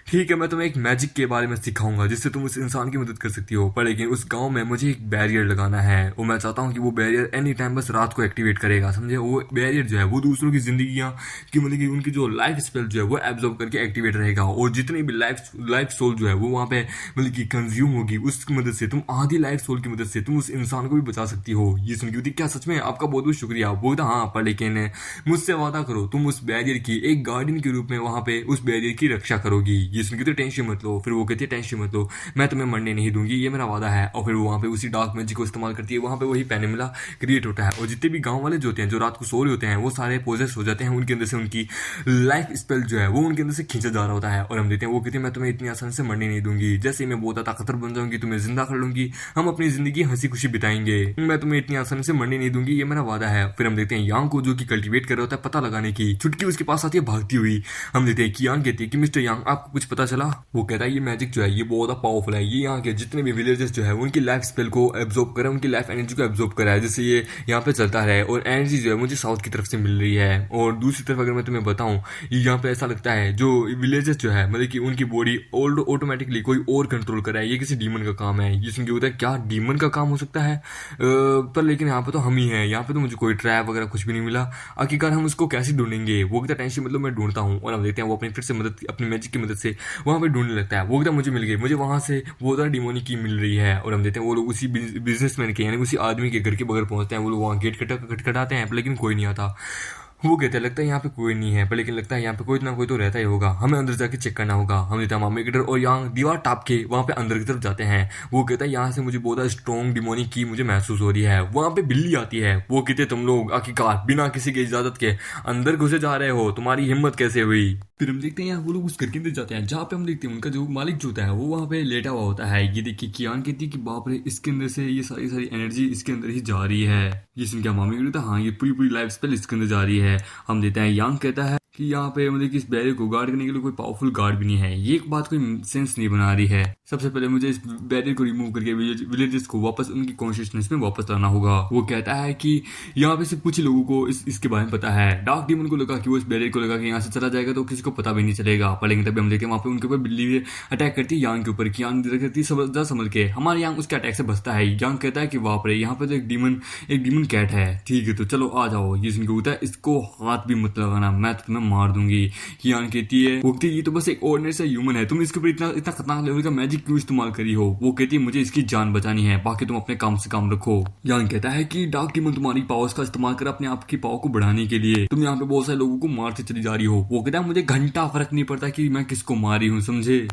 ठीक है मैं तुम्हें एक मैजिक के बारे में सिखाऊंगा जिससे तुम उस इंसान की मदद कर सकती हो। पर लेकिन उस गांव में मुझे एक बैरियर लगाना है, और मैं चाहता हूँ कि वो बैरियर एनी टाइम बस रात को एक्टिवेट करेगा, समझे। वो बैरियर जो है वो दूसरों की जिंदगियां की मतलब कि उनकी जो लाइफ स्पेल जो है वो एब्जॉर्ब करके एक्टिवेट रहेगा, और जितनी भी लाइफ सोल जो है वो वहाँ पे मतलब कि कंज्यूम होगी, उसकी मदद से तुम आधी लाइफ सोल की मदद से तुम उस इंसान को भी बचा सकती हो। ये सुन के क्या सच में आपका बहुत बहुत शुक्रिया। वो हाँ पर लेकिन मुझसे वादा करो तुम उस बैरियर की एक गार्डियन के रूप में वहाँ पे उस बैरियर की रक्षा करोगी। ये सुन के टेंशन मत लो। फिर वो कहती है टेंशन मत लो, मैं तुम्हें मरने नहीं दूंगी, ये मेरा वादा है। और फिर वो वहाँ पे उसी डार्क मैजिक को इस्तेमाल करती है, वहाँ पे वही पेनिमिला क्रिएट होता है, और जितने भी गांव वाले जो होते हैं जो रात को सो रहे होते हैं वो सारे पोजेस हो जाते हैं, उनके अंदर से उनकी लाइफ स्पेल जो है वो उनके अंदर से खींचा जा रहा होता है। और हम देते हैं वो कहती है मैं तुम्हें इतनी आसानी से मरने नहीं दूंगी, जैसे ही मैं बहुत ताकतवर बन जाऊंगी तुम्हें जिंदा कर लूंगी, हम अपनी जिंदगी हंसी खुशी बिताएंगे, मैं तुम्हें इतनी आसानी से मरने नहीं दूंगी, ये मेरा वादा है। फिर हम देखते हैं यांग को जो कि कल्टीवेट कर रहा होता है पता लगाने की, छुटकी उसके पास आती है भागती हुई। हम देखते हैं कि यांग कहती है कि मिस्टर यांग आपको कुछ पता चला। वो कहता है ये मैजिक जो है ये बहुत पावरफुल है, ये यहाँ के जितने भी विलेजेस जो है उनकी लाइफ स्पेल को एब्जॉर्ब करा, उनकी लाइफ एनर्जी को एब्जॉर्ब करा है, जिससे ये यहाँ पे चलता रहे, और एनर्जी जो है मुझे साउथ की तरफ से मिल रही है। और दूसरी तरफ अगर मैं तुम्हें बताऊं, यहाँ पे ऐसा लगता है जो विलेजेस जो है मतलब कि उनकी बॉडी ऑटोमेटिकली कोई और कंट्रोल करा है, ये किसी डीमन का काम है। ये सुन के होता है क्या डीमन का काम हो सकता है, पर लेकिन यहाँ पे तो हम ही हैं, यहाँ पे तो मुझे कोई ट्रैप वगैरह कुछ भी नहीं मिला, आखिरकार हम उसको कैसे ढूंढेंगे। वो कहता टेंशन मतलब मैं ढूंढता हूँ। और हम देखते हैं वो अपनी फिर से मदद अपनी मैजिक की मदद से वहाँ पे ढूंढने लगता है। वो कहता मुझे मिल गई, मुझे वहाँ से वो ज़्यादा डिमोनी की मिल रही है। और हम देखते हैं वो लोग उसी बिजनेसमैन के यानी उसी आदमी के घर के बगैर पहुंचते हैं, वो लोग वहाँ गेट खटखटाते हैं, लेकिन कोई नहीं आता। वो कहते हैं लगता है यहाँ पे कोई नहीं है, पर लेकिन लगता है यहाँ पे कोई ना कोई तो रहता ही होगा, हमें अंदर जाके चेक करना होगा। हम देता मामी गिटर और यहाँ दीवार टाप के वहाँ पे अंदर की तरफ जाते हैं। वो कहता है यहाँ से मुझे बहुत स्ट्रॉन्ग डिमोनिक की मुझे महसूस हो रही है। वहाँ पे बिल्ली आती है, वो कहते तुम लोग आखिरकार बिना किसी की इजाजत के अंदर घुसे जा रहे हो, तुम्हारी हिम्मत कैसे हुई। फिर हम देखते हैं यहाँ वो लोग उस घर के अंदर जाते हैं, जहाँ पे हम देखते हैं उनका जो मालिक जो होता है वो वहाँ पे लेटा हुआ होता है। ये देखिए कियान कहती है कि बाप रे इसके अंदर से ये सारी एनर्जी इसके अंदर ही जा रही है। ये सुन के मामी कहता है हाँ ये पूरी लाइफ स्पेल इसके अंदर जा रही है। हम देते हैं यांग कहता है कि यहाँ पे मतलब कि इस बैरियर को गार्ड करने के लिए कोई पावरफुल गार्ड भी नहीं है, ये एक बात कोई सेंस नहीं बना रही है। सबसे पहले मुझे इस बैरियर को रिमूव करके विलेजेस को वापस उनकी कॉन्शियसनेस में वापस लाना होगा। वो कहता है कि यहाँ पे से कुछ लोगों को इसके बारे में पता है। डार्क डीमन को लगा कि वो इस बैरियर को लगा कि यहाँ से चला जाएगा तो किसी को पता भी नहीं चलेगा, पर लेकिन तभी हम देखते हैं वहाँ पे उनके ऊपर बिल्ली अटैक करती है यांग के ऊपर, यांग करती है संभल के, हमारे यांग उसके अटैक से बचता है। यांग कहता है कि वहाँ पर यहाँ पे तो एक डीमन कैट है, ठीक है तो चलो आ जाओ। ये सुनकर होता है इसको हाथ भी मत लगाना, मैं तो तुम्हें मार दूंगी। कियान कहती है वो कहती ये तो बस एक ऑर्डिनरी सा ह्यूमन है, तुम इसके ऊपर इतना खतरनाक लेवल का मैजिक क्यों इस्तेमाल करी हो। वो कहती है मुझे इसकी जान बचानी है, बाकी तुम अपने काम से काम रखो। यान कहता है कि डार्क डीमन तुम्हारी पावर्स का इस्तेमाल कर अपने आप की पावर को बढ़ाने के लिए, तुम यहाँ पे बहुत सारे लोगों को मारते चली जा रही हो। वो कहता है मुझे घंटा फर्क नहीं पड़ता कि मैं किसको मारी हूँ, समझे।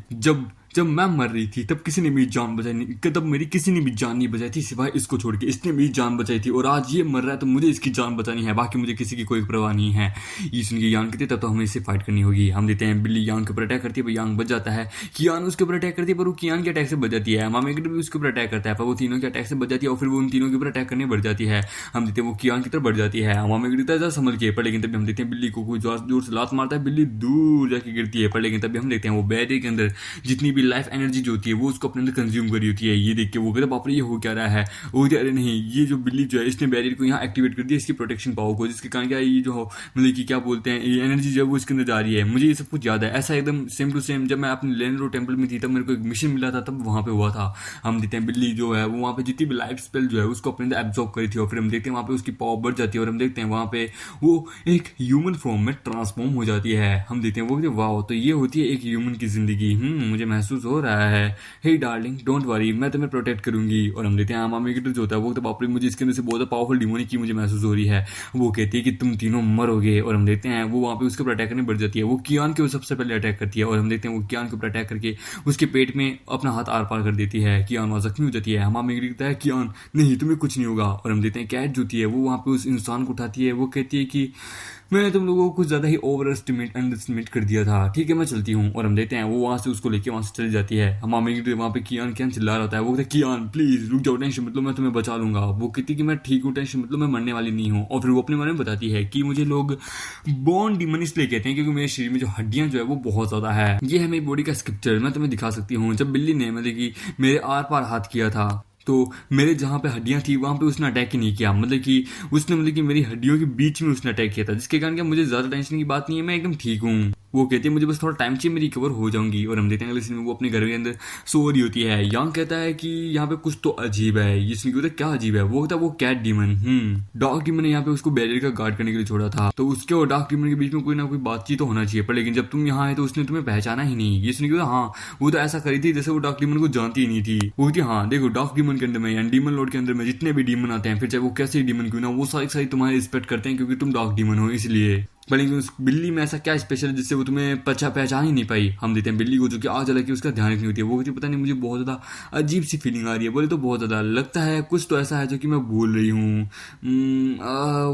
जब मैं मर रही थी तब किसी ने मेरी जान बचाई नहीं, तब मेरी किसी ने भी जान नहीं बचाई थी सिवाय इसको छोड़ के। इसने मेरी जान बचाई थी और आज ये मर रहा है तो मुझे इसकी जान बचानी है, बाकी मुझे किसी की कोई परवाह नहीं है। ये सुन के यांग कहती है तब तो हमें इससे फाइट करनी होगी। हम देते हैं बिल्ली यांग के ऊपर अटैक करती है, पर यांग बच जाता है। कियान उसके ऊपर अटैक करती है पर वो कियान के अटैक से बच जाती है। मामा भी उसके ऊपर अटैक करता है पर वो तीनों के अटैक से बच जाती है और फिर वो उन तीनों के ऊपर अटैक करने बढ़ जाती है। हम देते हैं वो कियान की तरफ बढ़ जाती है। मामा गिरता है संभल के, पर लेकिन तभी हम देखते हैं बिल्ली को कोई जोर से लात मारता है, बिल्ली दूर जाके गिरती है। पर लेकिन तभी हम देखते हैं वो बैरियर के अंदर जितनी भी लाइफ एनर्जी जो होती है वो उसको अपने अंदर कंज्यूम करी होती है। ये देख के वो कहता है बाप रे ये हो क्या रहा है। वो कहते अरे नहीं, ये जो बिल्ली जो है इसने बैरियर को यहाँ एक्टिवेट कर दिया, इसकी प्रोटेक्शन पावर को, जिसके कारण क्या ये जो मतलब कि क्या बोलते हैं ये एनर्जी जो है वो इसके अंदर जा रही है। मुझे ये सब कुछ याद है, ऐसा एकदम सेम टू सेम जब मैं अपने लेनरो टेम्पल में थी तब मेरे को एक मिशन मिला था, तब वहाँ पे हुआ था। हम देखते हैं बिल्ली जो है वो वहाँ पे जितनी भी लाइफ स्पेल जो है उसको अपने अंदर एब्जॉर्ब करी थी और फिर हम देखते हैं वहाँ पे उसकी पावर बढ़ जाती है और हम देखते हैं वहाँ पे वो एक ह्यूमन फॉर्म में ट्रांसफॉर्म हो जाती है। हम देखते हैं वो वाह तो ये होती है एक ह्यूमन की जिंदगी। मुझे महसूस हो रहा है, हे डार्लिंग डोंट वरी मैं तुम्हें प्रोटेक्ट करूंगी। और हम देखते हैं मामी जो होता है वो तो बाप रे मुझे इसके अंदर से बहुत पावरफुल डिमोनिक की मुझे महसूस हो रही है। वो कहती है कि तुम तीनों मरोगे और हम देखते हैं वो वहाँ पे उसके ऊपर अटैक करने बढ़ जाती है। वो कियान के ऊपर सबसे पहले अटैक करती है और हम देखते हैं वो कियान के ऊपर अटैक करके उसके पेट में अपना हाथ आर पार कर देती है। कियान वहाँ जख्मी हो जाती है। मामी कहता है कियान नहीं तुम्हें कुछ नहीं होगा। और हम देखते हैं कैट जो होती है वो वहाँ पे उस इंसान को उठाती है। वो कहती है कि मैंने तुम लोगों को कुछ ज्यादा ही ओवर अंडरस्टिमेट कर दिया था, ठीक है मैं चलती हूँ। और हम देखते हैं वो वहां से उसको लेके वहां से चली जाती है। हम वहां पे कियान चिल्ला रहा होता है। वो कहता है कियान प्लीज रुक जाओ, टेंशन मतलब मैं तुम्हें बचा लूंगा। वो कहती कि मैं ठीक हूँ, टेंशन मतलब मैं मरने वाली नहीं हूँ। और फिर वो अपने बारे में बताती है कि मुझे लोग बॉर्न डीमन इसलिए कहते हैं क्योंकि मेरे शरीर में जो हड्डियां जो है वो बहुत ज्यादा है। ये है मेरी बॉडी का स्क्रिप्चर, मैं तुम्हें दिखा सकती हूँ। जब बिल्ली ने मतलब कि मेरे आर पार हाथ किया था तो मेरे जहाँ पे हड्डियां थी वहां पे उसने अटैक ही नहीं किया, मतलब कि उसने मतलब कि मेरी हड्डियों के बीच में उसने अटैक किया था, जिसके कारण क्या मुझे ज्यादा टेंशन की बात नहीं है, मैं एकदम ठीक हूँ। वो कहती है मुझे बस थोड़ा टाइम चाहिए, मैं रिकवर हो जाऊंगी। और हम देखते हैं अगले सीन में वो अपने घर के अंदर सो रही होती है। यांग कहता है कि यहाँ पे कुछ तो अजीब है। ये सुन के क्या अजीब है। वो कहता है वो कैट डीमन डॉग डीमन ने यहाँ पे उसको बैरियर का गार्ड करने के लिए छोड़ा था, तो उसके और डॉग डीमन के बीच में कोई ना कोई बातचीत तो होना चाहिए। पर लेकिन जब तुम यहाँ आए तो उसने तुम्हें पहचाना ही नहीं। ये सुन के हाँ वो तो ऐसा करी थी जैसे वो डॉग डीमन को जानती ही नहीं थी। वो कहती हाँ देखो डॉग डीमन के अंदर में डीमन लॉर्ड के अंदर में जितने भी डीमन आते हैं फिर चाहे वो कैसे डीमन क्यों ना वो सारी तुम्हारी रिस्पेक्ट करते हैं क्योंकि तुम डॉग डीमन हो इसलिए। लेकिन उस बिल्ली में ऐसा क्या स्पेशल है जिससे वो तुम्हें पहचान ही नहीं पाई। हम देते हैं बिल्ली को जो कि आग जला के उसका ध्यान रखनी होती है। वो कहती पता नहीं मुझे बहुत ज्यादा अजीब सी फीलिंग आ रही है। बोले तो बहुत ज्यादा लगता है कुछ तो ऐसा है जो कि मैं भूल रही हूँ।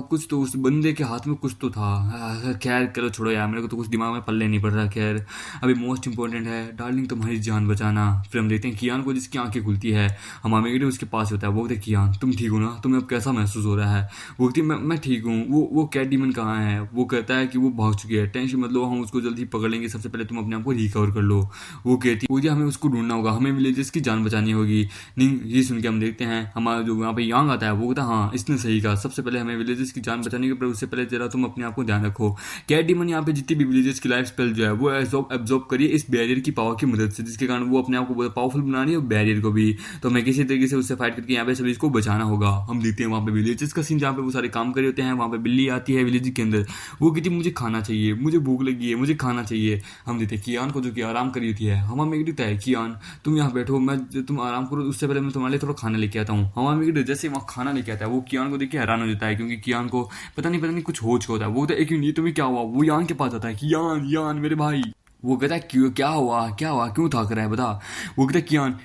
कुछ तो उस बंदे के हाथ में कुछ तो था। खैर चलो छोड़ो यार, मेरे को तो कुछ दिमाग में पल्ले नहीं पड़ रहा। खैर अभी मोस्ट इंपॉर्टेंट है डार्लिंग तुम्हारी जान बचाना। फिर हम देखते हैं कियान को जिसकी आंखें खुलती है। हम आमेगी उसके पास होता है। वो कहते हैं कियान तुम ठीक हो ना, तुम्हें अब कैसा महसूस हो रहा है। वो कहती मैं ठीक हूँ। वो कैट डीमन कहाँ है। वो कहता है कि वो भाग चुकी है, टेंशन मतलब हम उसको जल्दी पकड़ लेंगे, सबसे पहले तुम अपने आप को रिकवर कर लो। वो कहती है हमें उसको ढूंढना होगा, हमें विलेजेस की जान बचानी होगी। नहीं ये सुन के हम देखते हैं हमारा जो वहाँ पे यांग आता है वो कहता है हाँ इसने सही कहा, सबसे पहले हमें विलेजेस की जान बचाने के, पर उससे पहले जरा तुम अपने आप को ध्यान रखो। कैट डीमन यहाँ पे जितनी भी विलेजेस की लाइफ स्पेल जो है वो एब्जॉर्ब करिए इस बैरियर की पावर की मदद से, जिसके कारण वो अपने आप को बहुत पावरफुल बना रही है बैरियर को भी। तो हमें किसी तरीके से उससे फाइट करके यहाँ पे सभी इसको बचाना होगा। हम देखते हैं वहाँ पे विलेजेस का सीन जहाँ पे वो सारे काम कर रहे होते हैं। वहाँ पे बिल्ली आती है विलेज के अंदर। वो कहती मुझे खाना चाहिए, मुझे भूख लगी है, मुझे खाना चाहिए। हम देते कियान को जो कि आराम करी होती है। हमारा मेगी देता है कियान तुम यहाँ बैठो, मैं तुम आराम करो, उससे पहले मैं तुम्हारे लिए थोड़ा खाना लेके आता हूँ। हमारा मेगी जैसे वहाँ खाना लेके आता है वो कियान को देख के हैरान हो जाता है क्योंकि कियान को पता नहीं कुछ हो चुका होता है। वो कहता है एक मिनट तुम्हें क्या हुआ। वो यान के पास आता है कि यान मेरे भाई। वो कहता है क्यों क्या हुआ क्यों थक रहा है बता। वो कहता है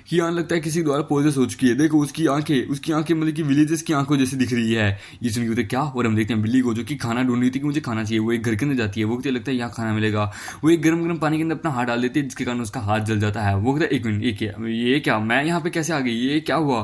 कियान लगता है किसी द्वारा पोजेस हो चुकी है, देखो उसकी आंखें मतलब कि विलेजेस की आंखों जैसी दिख रही है। ये सुन के कहते क्या। और हम देखते हैं बिल्ली को जो कि खाना ढूंढ रही थी कि मुझे खाना चाहिए। वो एक घर के अंदर जाती है। वो कहते लगता है यहाँ खाना मिलेगा। वो एक गर्म पानी के अंदर अपना हाथ डाल देती है जिसके कारण उसका हाथ जल जाता है। वो कहता है एक मिनट ये क्या मैं यहाँ पे कैसे आ गई, ये क्या हुआ।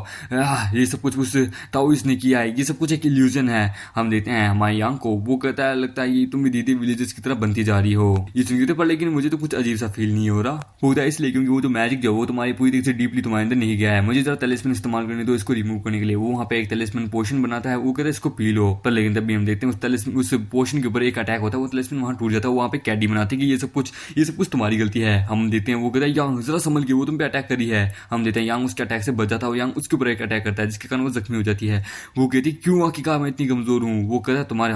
ये सब कुछ ताओइस्ट ने किया है, ये सब कुछ एक इल्यूजन है। हम देखते हैं हमारे यांग को। वो कहता है लगता है ये तुम भी धीरे विलेजेस की तरफ बनती जा रही हो। ये सुन के पर लेकिन मुझे तो कुछ अजीब सा फील नहीं हो रहा। होता है इसलिए क्योंकि वो जो मैजिक जो वो तुम्हारी पूरी तरीके से डीपली तुम्हारे अंदर नहीं गया है। मुझे जरा तलिस्मन इस्तेमाल करने दो इसको रिमूव करने के लिए। वो वहाँ पे एक तलिस्मन पोशन बनाता है। वो कहता है इसको पी लो। पर लेकिन तब भी हम देखते हैं उस पोशन के ऊपर एक अटैक होता है। वो तलिस्मन वहाँ टूट जाता है। वहाँ पे कैडी बनाती है कि ये सब कुछ तुम्हारी गलती है। हम देखते हैं वो कहता है यांग जरा संभल के, वो तुम पे अटैक करी है। हम देखते हैं यांग उसके अटैक से बच जाता है। यांग उसके ऊपर एक अटैक करता है जिसके कारण वो जख्मी हो जाती है। वो कहती क्यों आखिरकार मैं इतनी कमजोर हूँ। वो कहता है तुम्हारे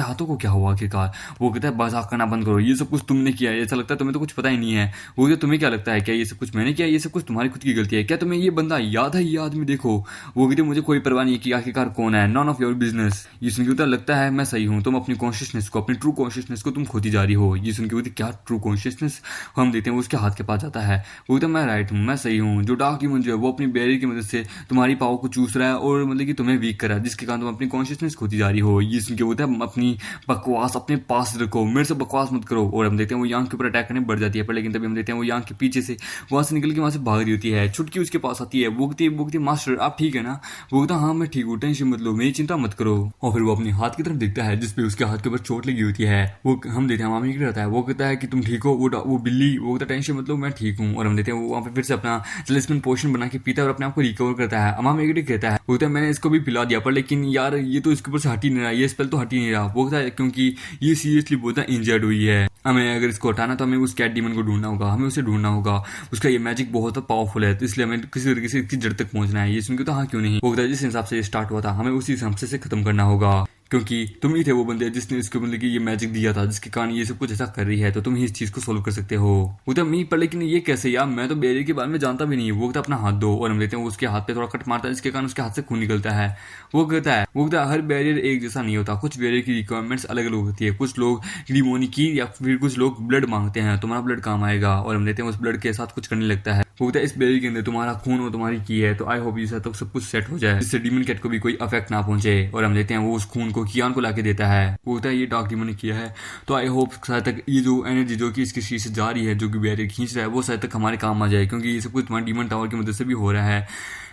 हाथों को क्या हुआ आखिरकार। वो कहता है मजाक करना बंद करो, ये सब कुछ तुमने किया है, ऐसा लगता है है तुम्हें तो कुछ पता ही नहीं है। वो कहता तुम्हें क्या लगता है, क्या ये सब कुछ मैंने किया, ये सब कुछ तुम्हारी खुद की गलती है, क्या तुम्हें ये बंदा याद है, ये आदमी देखो। वो कहते मुझे कोई परवाह नहीं कि आखिरकार कौन है, नॉन ऑफ योर बिजनेस। ये सुन के कहता लगता है मैं सही हूँ, तुम अपनी कॉन्शियसनेस को, अपनी ट्रू कॉन्शियसनेस को तुम खोती जा रही हो। ये सुन के कहते क्या ट्रू कॉन्शियसनेस, हम देखते हैं वो उसके हाथ के पास जाता है। वो कहता मैं राइट हूँ, मैं सही हूँ। जो डार्क डीमन जो है वो अपनी बैरियर की मदद से तुम्हारी पावर को चूस रहा है और मतलब कि तुम्हें वीक कर रहा है, जिसके कारण तुम अपनी कॉन्शियसनेस खोती जा रही हो। ये सुन के बोलते हैं अपनी बकवास अपने पास रखो, मेरे से बकवास मत करो। और हम देखते हैं वो यांग के ऊपर अटैक करने बढ़ जाती है, पर लेकिन तभी हम देखते हैं वो यांग के पीछे से वहां से निकल के वहां से भाग रही होती है। छुटकी उसके पास आती है, वो कहती मास्टर आप ठीक है ना। वो कहता हाँ मैं ठीक हूँ, टेंशन मत लो, मेरी चिंता मत करो। और फिर वो अपने हाथ की तरफ देखता है जिसपे उसके हाथ के ऊपर चोट लगी होती है। वो हम देखते हैं मामी की रहता है, वो कहता है कि तुम ठीक हो। वो बिल्ली वो कहता टेंशन मत लो मैं ठीक हूँ। और हम देखते हैं वो वहाँ पे फिर से अपना टेलिस्मैन पोशन बना के पीता है और अपने आप को रिकवर करता है। अमाम नेगेटिव कहता है, वो कहता है मैंने इसको भी पिला दिया पर लेकिन यार ये तो इसके ऊपर से हट ही नहीं रहा, ये स्पेल तो हट ही नहीं रहा। वो कहता है क्योंकि ये सीरियसली बहुत इंजर्ड हुई है, हमें अगर इसको हटाना तो हमें उस कैट डीमन को ढूंढना होगा, हमें उसे ढूंढना होगा, उसका ये मैजिक बहुत पावरफुल है, तो इसलिए हमें किसी तरीके से इसकी जड़ तक पहुंचना है। ये सुन के तो हाँ क्यों नहीं। वो कहता है जिस हिसाब से ये स्टार्ट हुआ था हमें उसी हिसाब से खत्म करना होगा, क्योंकि तुम ही थे वो बंदे जिसने इसको मतलब कि ये मैजिक दिया था जिसके कारण ये सब कुछ ऐसा कर रही है, तो तुम ही इस चीज को सोल्व कर सकते हो। वो तो मी पर लेकिन ये कैसे यार, मैं तो बैरियर के बारे में जानता भी नहीं। वो कहता अपना हाथ दो। और हम लेते हैं वो उसके हाथ पे थोड़ा कट मारता है जिसके कारण उसके हाथ से खून निकलता है। वो कहता है हर बैरियर एक जैसा नहीं होता, कुछ बैरियर की रिक्वायरमेंट्स अलग अलग होती है, कुछ लोग डिमोनी की या फिर कुछ लोग ब्लड मांगते हैं, तुम्हारा ब्लड काम आएगा। और हम लेते हैं उस ब्लड के साथ कुछ करने लगता है। वो कहता है इस बैरियर के अंदर तुम्हारा खून और तुम्हारी की है, तो आई होप ये तो सब कुछ सेट हो जाए जिससे डीमन कैट को भी कोई अफेक्ट ना पहुंचे। और हम लेते हैं वो उस खून को कियान को लाके देता है। वो होता है ये डार्क डीमन ने किया है, तो आई होप शायद तक ये जो एनर्जी जो कि इसके शीश से जा रही है, जो कि बैरियर खींच रहा है, वो शायद तक हमारे काम आ जाए, क्योंकि ये सब कुछ तुम्हारे डीमन टावर की मदद से भी हो रहा है।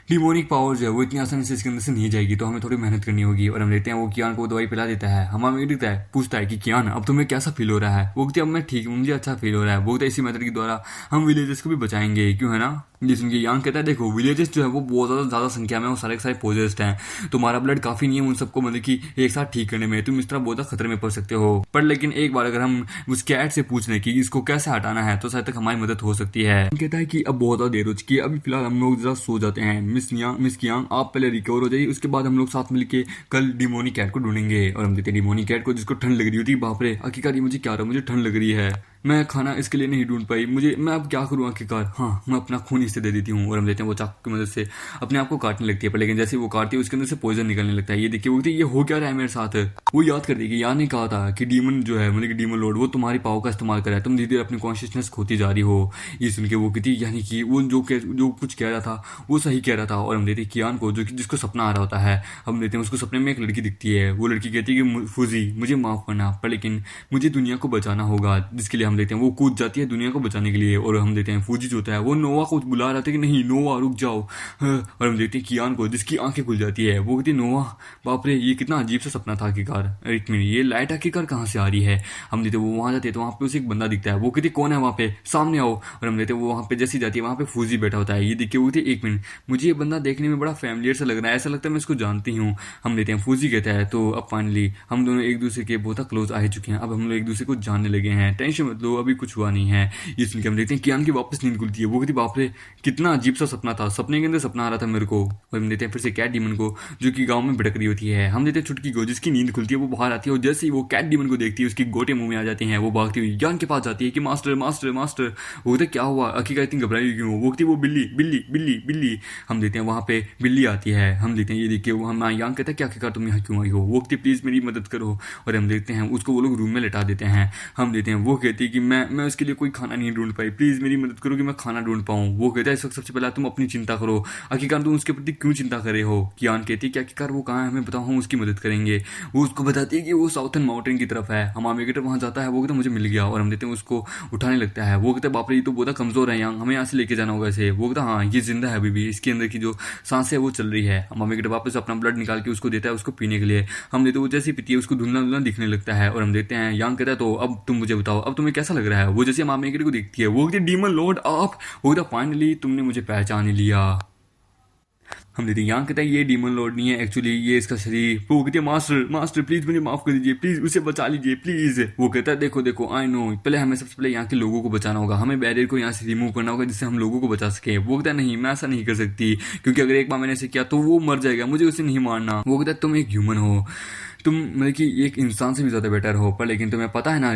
डिमोनिक पावर जो है वो इतनी आसानी से इसके अंदर से नहीं जाएगी, तो हमें थोड़ी मेहनत करनी होगी। और हम देखते हैं वो कियान को दवाई पिला देता है। हमें दिखता है, पूछता है कि कियान अब तुम्हें कैसा फील हो रहा है। वो कहते अब मैं ठीक हूँ, मुझे अच्छा फील हो रहा है। वो कहता है इसी मेथड के द्वारा हम विलेजेस को भी बचाएंगे, क्यों है ना। ये सुन के यांग कहता है देखो विलेजेस जो है वो बहुत ज्यादा संख्या में वो सारे के सारे पोजेस्ट हैं, तुम्हारा ब्लड काफी नहीं है उन सबको मतलब कि एक साथ ठीक करने में, तुम इस तरह बहुत खतरे में पड़ सकते हो। पर लेकिन एक बार अगर हम उस कैट से पूछ लें कि इसको कैसे हटाना है, तो शायद तक हमारी मदद हो सकती है। कहता है कि अब बहुत ज्यादा देर हो चुकी है, अभी फिलहाल हम लोग जरा सो जाते हैं। मिस कियांग आप पहले रिकवर हो जाइए, उसके बाद हम लोग साथ मिलके कल डिमोनी कैट को ढूंढेंगे। और हम देते हैं डिमोनी कैट को जिसको ठंड लग रही होती, बाप रे आखिरकार ये मुझे क्या रहा, मुझे ठंड लग रही है, मैं खाना इसके लिए नहीं ढूंढ पाई, मैं अब क्या करूँ आखिरकार, हाँ मैं अपना खून इससे दे देती हूँ। और हम देते हैं वो चाकू की मदद से अपने आप को काटने लगती है, पर लेकिन जैसे वो काटती है उसके अंदर से पॉइजन निकलने लगता है। ये देखिए वो ये हो क्या रहा है मेरे साथ। वो याद कर देगी यार ने कहा था कि डीमन जो है मतलब कि डीमन लॉर्ड वो तुम्हारी पावर का इस्तेमाल कर रहा है, तुम धीरे धीरे अपनी कॉन्शियसनेस खोती जा रही हो। ये सुन के वो कहती यानी कि वो जो कुछ कह रहा था वो सही कह रहा था। और हम देते कियान को जो जिसको सपना आ रहा होता है, हम देते हैं उसको सपने में एक लड़की दिखती है। वो लड़की कहती है कि फूजी मुझे माफ करना, पर लेकिन मुझे दुनिया को बचाना होगा, जिसके लिए हम देते हैं वो कूद जाती है दुनिया को बचाने के लिए। और हम देते हैं फूजी जो होता है वो नोवा को बुला रहा था कि नहीं नोवा रुक जाओ। और हम देखते हैं कियान को जिसकी आंखें खुल जाती है। वो कहती है नोवा बाप रे ये कितना अजीब सा सपना था आखिरकार, एक मिनट ये लाइट आखिरकार कहाँ से आ रही है। हम देते वो वहां जाते हैं तो वहां पे उसे एक बंदा दिखता है। वो कहती कौन है वहां पे, सामने आओ। और हम देते वो वहां पे जैसी जाती है वहां पे फूजी बैठा होता है। ये देखिए वो कहती एक मिनट मुझे ये बंदा देखने में बड़ा फैमिलियर सा लग रहा है, ऐसा लगता है मैं इसको जानती हूँ। हम देते हैं फूजी कहता है तो अब फाइनली हम दोनों एक दूसरे के बहुत क्लोज आ चुके हैं, अब हम लोग एक दूसरे को जानने लगे हैं, टेंशन मत लो अभी कुछ हुआ नहीं है। ये सुन के हम देखते हैं कियान की वापस नींद खुलती है। वो कहती बाप रे कितना अजीब सा सपना था, सपने के अंदर सपना आ रहा था मेरे को। और हम देते हैं फिर से कैट डीमन को जो कि गांव में भटक रही होती है। हम देते हैं छुटकी को जिसकी नींद खुलती है, वो बाहर आती है और जैसे ही वो कैट डीमन को देखती है उसकी गोटे मुंह में आ जाती हैं। वो भागती हुई यान के पास जाती है कि मास्टर मास्टर मास्टर। वो कहते क्या हुआ आखिरकार इतनी घबराई क्यों। वो कहती वो बिल्ली बिल्ली बिल्ली बिल्ली। हम देते हैं वहां पे बिल्ली आती है। हम देखते हैं ये देखिए वो हम यान कहता है कि आखिरकार तुम यहाँ क्यों आई हो। वो कहती प्लीज मेरी मदद करो। और हम देखते हैं उसको वो लोग रूम में लेटा देते हैं। हम देते हैं वो कहती है कि मैं उसके लिए कोई खाना नहीं ढूंढ पाई, प्लीज मेरी मदद करो कि मैं खाना ढूंढ पाऊँ। वो कहता है इस वक्त सबसे पहले तुम अपनी चिंता करो, आखिरकार तुम उसके प्रति क्यों चिंता कर रहे हो। कियान कहती है कि आखिरकार वो कहाँ है हमें बताओ, हम उसकी मदद करेंगे। वो उसको बताती है कि वो साउथर्न माउंटेन की तरफ है। हम आमेगेटर वहां जाता है। वो कहता मुझे मिल गया। और हम देते हैं उसको उठाने लगता है। वो कहता है बाप रे ये तो बहुत कमजोर है यहाँ, हमें यहाँ से लेके जाना होगा इसे। वो कहता हाँ ये जिंदा है अभी भी, इसके अंदर की जो सांस है वो चल रही है। हम आमेगेटर वापस अपना ब्लड निकाल के उसको देता है उसको पीने के लिए। हम देते वो जैसे पीती है उसको धुंधला धुंधला दिखने लगता है। और हम देखते हैं यांग कहता है तो अब तुम मुझे बताओ अब तुम्हें कैसा लग रहा है। वो जैसे हम आमेगेटर को देखती है वो कहती है डीमन लॉर्ड आप। वो कहता फाइनली तुमने मुझे पहचान लिया। हम देते हैं यहाँ कहता है ये डीमन लॉर्ड नहीं है एक्चुअली ये इसका शरीर। वो कहती है मास्टर मास्टर प्लीज मुझे माफ कर दीजिए, प्लीज उसे बचा लीजिए प्लीज। वो कहता है देखो देखो आई नो पहले हमें सबसे पहले यहाँ के लोगों को बचाना होगा, हमें बैरियर को यहाँ से रिमूव करना होगा जिससे हम लोगों को बचा सके। वो कहता है नहीं मैं ऐसा नहीं कर सकती, क्योंकि अगर एक बार मैंने ऐसे किया तो वो मर जाएगा, मुझे उसे नहीं मारना। वो कहता है तुम एक ह्यूमन हो, तुम मतलब कि एक इंसान से भी ज़्यादा बेटर हो, पर लेकिन तुम्हें पता है ना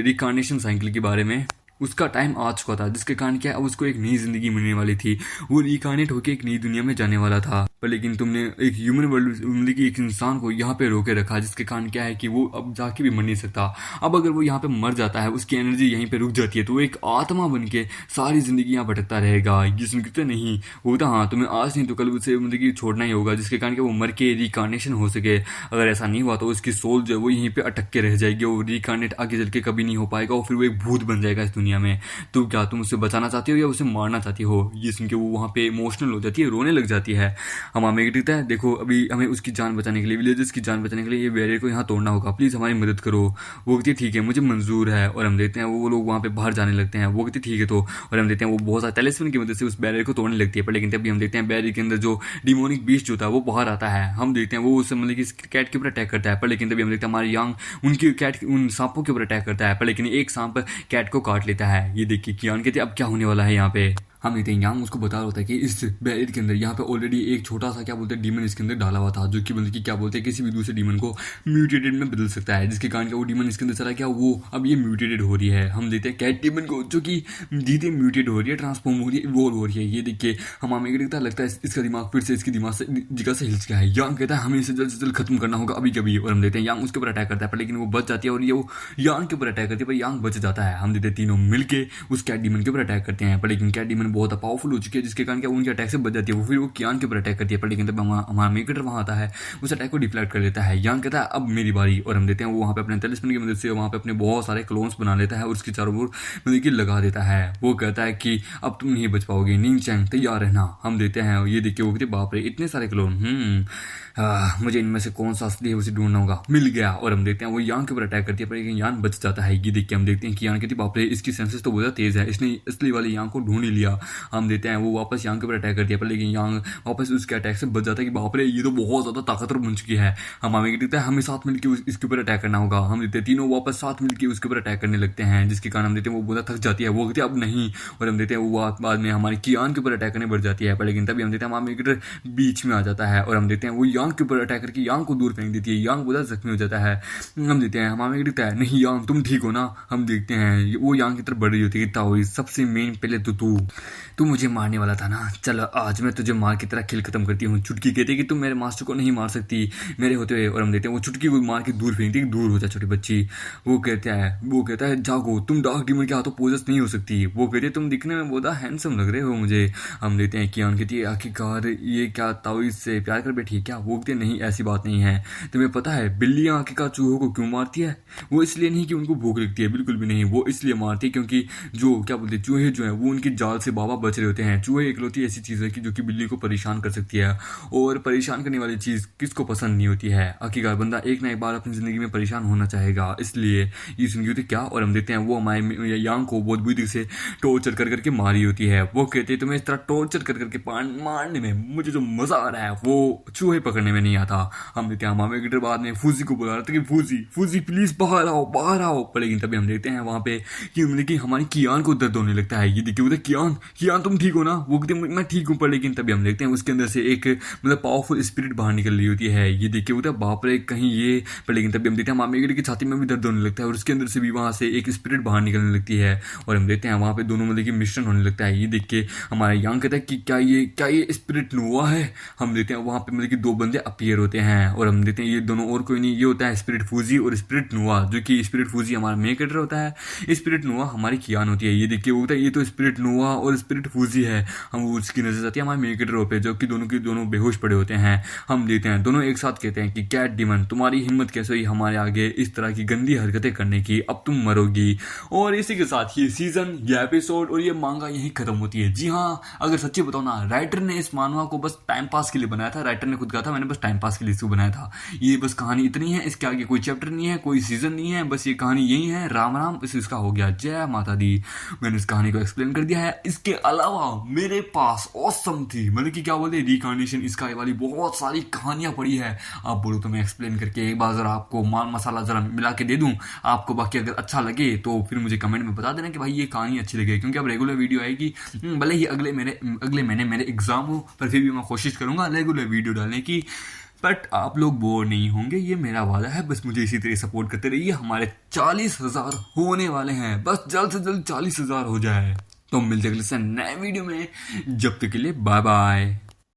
रिकार्नेशन साइकिल के बारे में, उसका टाइम आ चुका था, जिसके कारण क्या अब उसको एक नई जिंदगी मिलने वाली थी। वो रिकार्नेट होकर एक नई दुनिया में जाने वाला था, पर लेकिन तुमने एक ह्यूमन वर्ल्ड मतलब कि एक इंसान को यहाँ पे रोके रखा, जिसके कारण क्या है कि वो अब जाके भी मर नहीं सकता। अब अगर वो यहाँ पे मर जाता है, उसकी एनर्जी यहीं पे रुक जाती है, तो वो एक आत्मा बन के सारी जिंदगी यहाँ भटकता रहेगा। ये सुन के नहीं होता, हाँ तुम्हें आज नहीं तो कल उसे मतलब कि छोड़ना ही होगा, जिसके कारण कि वो मर के रिकार्नेशन हो सके। अगर ऐसा नहीं हुआ तो उसकी सोल जो है वो यहीं पे अटक के रह जाएगी, वो रिकार्नेट आगे चल के कभी नहीं हो पाएगा, और फिर वो एक भूत बन जाएगा इस दुनिया में। तो क्या तुम उसे बचाना चाहती हो या उसे मारना चाहती हो? ये सुन के वो वहाँ पे इमोशनल हो जाती है, रोने लग जाती है। हम हमें कहता है देखो अभी हमें उसकी जान बचाने के लिए, विलेजर्स की जान बचाने के लिए ये बैरियर को यहाँ तोड़ना होगा, प्लीज़ हमारी मदद करो। वो कहती है ठीक है मुझे मंजूर है, और हम देखते हैं वो लोग वहाँ पे बाहर जाने लगते हैं। वो कहती है ठीक है तो, और हम देखते हैं वो बहुत सारे टेलिस्कोप की मदद से उस बैरियर को तोड़ने लगती है। पर लेकिन तभी हम देखते हैं बैरियर के अंदर जो डिमोनिक बीस्ट जो होता है वो बाहर आता है। हम देखते हैं वो उससे मतलब कि कैट के ऊपर अटैक करता है, पर लेकिन तभी हम देखते हैं हमारे यांग उनकी कैट उन सांपों के ऊपर अटैक करता है, पर लेकिन एक सांप कैट को काट लेता है। ये देखिए कियान कहते हैं अब क्या होने वाला है यहाँ पे। हम देखते हैं यांग उसको बता रहा होता है कि इस बैरियर के अंदर यहाँ पे ऑलरेडी एक छोटा सा क्या बोलते हैं डीमन इसके अंदर डाला हुआ था, जो कि मतलब कि क्या बोलते हैं किसी भी दूसरे डीमन को म्यूटेटेड में बदल सकता है, जिसके कारण वो डीमन इसके अंदर चला गया, वो अब ये म्यूटेटेड हो रही है। हम देखते हैं कैट डीमन को जो कि धीरे म्यूटेट हो रही है, ट्रांसफॉर्म हो रही है, इवॉल्व हो रही है। ये देखिए हम हमें लगता है इसका दिमाग फिर से इसके दिमाग से जगह से हिल गया है। यांग कहता है हमें इसे जल्द से जल्द खत्म करना होगा अभी कभी, और हम देखते हैं यांग उसके ऊपर अटैक करता है, पर लेकिन वो बच जाती है, और ये वो यांग के ऊपर अटैक करती है, पर यांग बच जाता है। हम देखते हैं तीनों मिलकर उस कैट डीमन के ऊपर अटैक करते हैं, पर लेकिन कैट डीमन बहुत पावरफुल हो चुकी है, जिसके कारण क्या उनके अटैक से बच जाती है। वो फिर वो कियान के ऊपर अटैक करती है, पर लेकिन तब हमारा मेकेटर वहाँ आता है, उस अटैक को डिफ्लेक्ट कर लेता है। यांग कहता है अब मेरी बारी, और हम देते हैं वो वहाँ पे अपने टेलिस्कोप की मदद से वहाँ पे अपने बहुत सारे क्लोन्स बना लेता है और उसकी चारों ओर मतलब कि लगा देता है। वो कहता है कि अब तुम नहीं बच पाओगे, निंग चैंग तैयार रहना। हम देते हैं ये देखिए वो कहते बाप रे इतने सारे क्लोन, मुझे इनमें से कौन सा असली है उसे ढूंढना होगा, मिल गया। और हम देखते हैं वो यान के ऊपर अटैक करती है, पर लेकिन यान बच जाता है। ये देख के हम देखते हैं कि यान कहती बाप रे इसकी सेंसेस तो बहुत तेज है, इसने असली वाली यान को ढूंढ ही लिया। हम देखते हैं वो वापस यान के ऊपर अटैक करती है, पर लेकिन यान वापस उसके अटैक से बच जाता है कि बाप रे ये तो बहुत ज्यादा ताकतवर बन चुकी है। हम हमें देखते हैं हमें साथ मिलकर इसके ऊपर अटैक करना होगा। हम देखते हैं तीनों वापस साथ मिलकर उसके ऊपर अटैक करने लगते हैं, जिसके कारण हम देखते हैं वो बहुत थक जाती है। वो कहते हैं अब नहीं, और हम देखते हैं वो बाद में हमारी कियान के ऊपर अटैक करने बढ़ जाती है, पर लेकिन तभी हम देखते हैं हमारा मेकेटर बीच में आ जाता है, और हम देखते हैं वो यान के ऊपर अटैक करके यांग को दूर फेंक देती है। यांग बहुत जख्मी हो जाता है। हम देखते हैं हमारे दिखता है नहीं यांग तुम ठीक हो ना। हम देखते हैं वो यांग की तरफ बढ़ रही होती है, ताओई सबसे मेन पहले तो तू मुझे मारने वाला था ना, चलो आज मैं तुझे मार की तरह खेल खत्म करती हूँ। चुटकी कहती है कि तुम मेरे मास्टर को नहीं मार सकती मेरे होते हुए, और हम देखते हैं वो चुटकी को मार के दूर फेंकती है, दूर हो जाए छोटी बच्ची। वो कहता है जागो तुम डार्क डीमन के हाथों पोजेस नहीं हो सकती। वो कहती है तुम दिखने में बहुत हैंडसम लग रहे हो मुझे। हम देखते हैं कि कहती है आखिरकार ये क्या ताओई से प्यार कर बैठी है क्या? वो कहते नहीं ऐसी बात नहीं है। तुम्हें पता है बिल्लियां आखिरकार चूहों को क्यों मारती है? वो इसलिए नहीं कि उनको भूख लगती है, बिल्कुल भी नहीं। वो इसलिए मारती है क्योंकि जो क्या बोलते हैं चूहे जो है वो उनकी जाल से बाबा बच रहे होते हैं। चूहे इकलौती ऐसी चीज है कि जो कि बिल्ली को परेशान कर सकती है, और परेशान करने वाली चीज किसको पसंद नहीं होती है। आखिरकार बंदा एक ना एक बार अपनी जिंदगी में परेशान होना चाहेगा, इसलिए ये सुन होती क्या। और हम देखते हैं वो हमारे यांग को बहुत बुरी से टॉर्चर कर करके मारी होती है। वो कहते हैं तुम्हें इस तरह टॉर्चर कर करके मारने में मुझे जो मजा आ रहा है वो चूहे पकड़ने में नहीं आता। हम देखते हैं हमारे गिटर बाद में फूजी को बुला रहा था कि फूजी प्लीज बाहर आओ। पर लेकिन तभी हम देखते हैं वहां पे कि हमारी कियान को दर्द होने लगता है। ये देखिए उधर कियान तुम ठीक हो ना? वो कहते मैं ठीक हूँ। पर लेकिन तभी हम देखते हैं उसके अंदर से एक मतलब पावरफुल स्पिरिट बाहर निकल रही होती है। ये देखिए उधर बाप रे कहीं ये। पर लेकिन तभी हम देखते हैं हमारे गिटर की छाती में भी दर्द होने लगता है, और उसके अंदर से भी वहां से एक स्पिरिट बाहर निकलने लगती है, और हम देखते हैं वहां पे दोनों मतलब की मिश्रण होने लगता है। ये देख के हमारा यांग कहता है कि क्या ये स्पिरिट नोवा है? हम देखते हैं वहां पे मतलब कि दो बंदे अपीयर होते हैं, और हम देखते हैं ये दोनों और कोई नहीं, ये होता है स्पिरिट फूजी और स्पिरिट नोवा। जो कि स्पिरिट फूजी हमारा मेकेटर होता है, स्पिरिट नोवा हमारी कियान होती है। ये देखिए वो होता है ये तो स्पिरिट नोवा और स्पिरिट फूजी है। हम उसकी नजर आती है हमारे मेकेटर पे, जो कि दोनों बेहोश पड़े होते हैं। हम देखते हैं दोनों एक साथ कहते हैं कि कैट डीमन तुम्हारी हिम्मत कैसे हुई हमारे आगे इस तरह की गंदी हरकतें करने की, अब तुम मरोगी। और इसी के साथ ये सीजन, ये एपिसोड और ये मांगा यही खत्म होती है। जी हाँ, अगर सच्ची बताओ ना, राइटर ने इस मानवा को बस टाइम पास के लिए बनाया था। राइटर ने खुद कहा था मैंने बस टाइम पास के लिए इसको बनाया था। ये बस कहानी इतनी है, इसके आगे कोई चैप्टर नहीं है, कोई सीजन नहीं है, बस ये कहानी यही है। राम राम, इसका हो गया, जय माता दी। मैंने इस कहानी को एक्सप्लेन कर दिया है। इसके अलावा मेरे पास ऑसम थी मतलब कि क्या बोलते रिकार्नेशन इसका वाली बहुत सारी कहानियां पड़ी है। आप बोलो तो मैं एक्सप्लेन करके एक बार जरा आपको माल मसाला जरा मिला के दे दूं आपको। बाकी अगर अच्छा लगे तो फिर मुझे कमेंट में बता देना कि भाई ये कहानी अच्छी लगे, क्योंकि अब रेगुलर वीडियो आएगी। भले ही अगले महीने मेरे एग्जाम हो, पर फिर भी मैं कोशिश करूंगा रेगुलर वीडियो डालने की। बट आप लोग बोर नहीं होंगे, ये मेरा वादा है। बस मुझे इसी तरह सपोर्ट करते रहिए। हमारे 40,000 होने वाले हैं, बस जल्द से जल्द 40,000 हो जाए। तो मिलते हैं अगले नए वीडियो में। जब तक के लिए बाय बाय।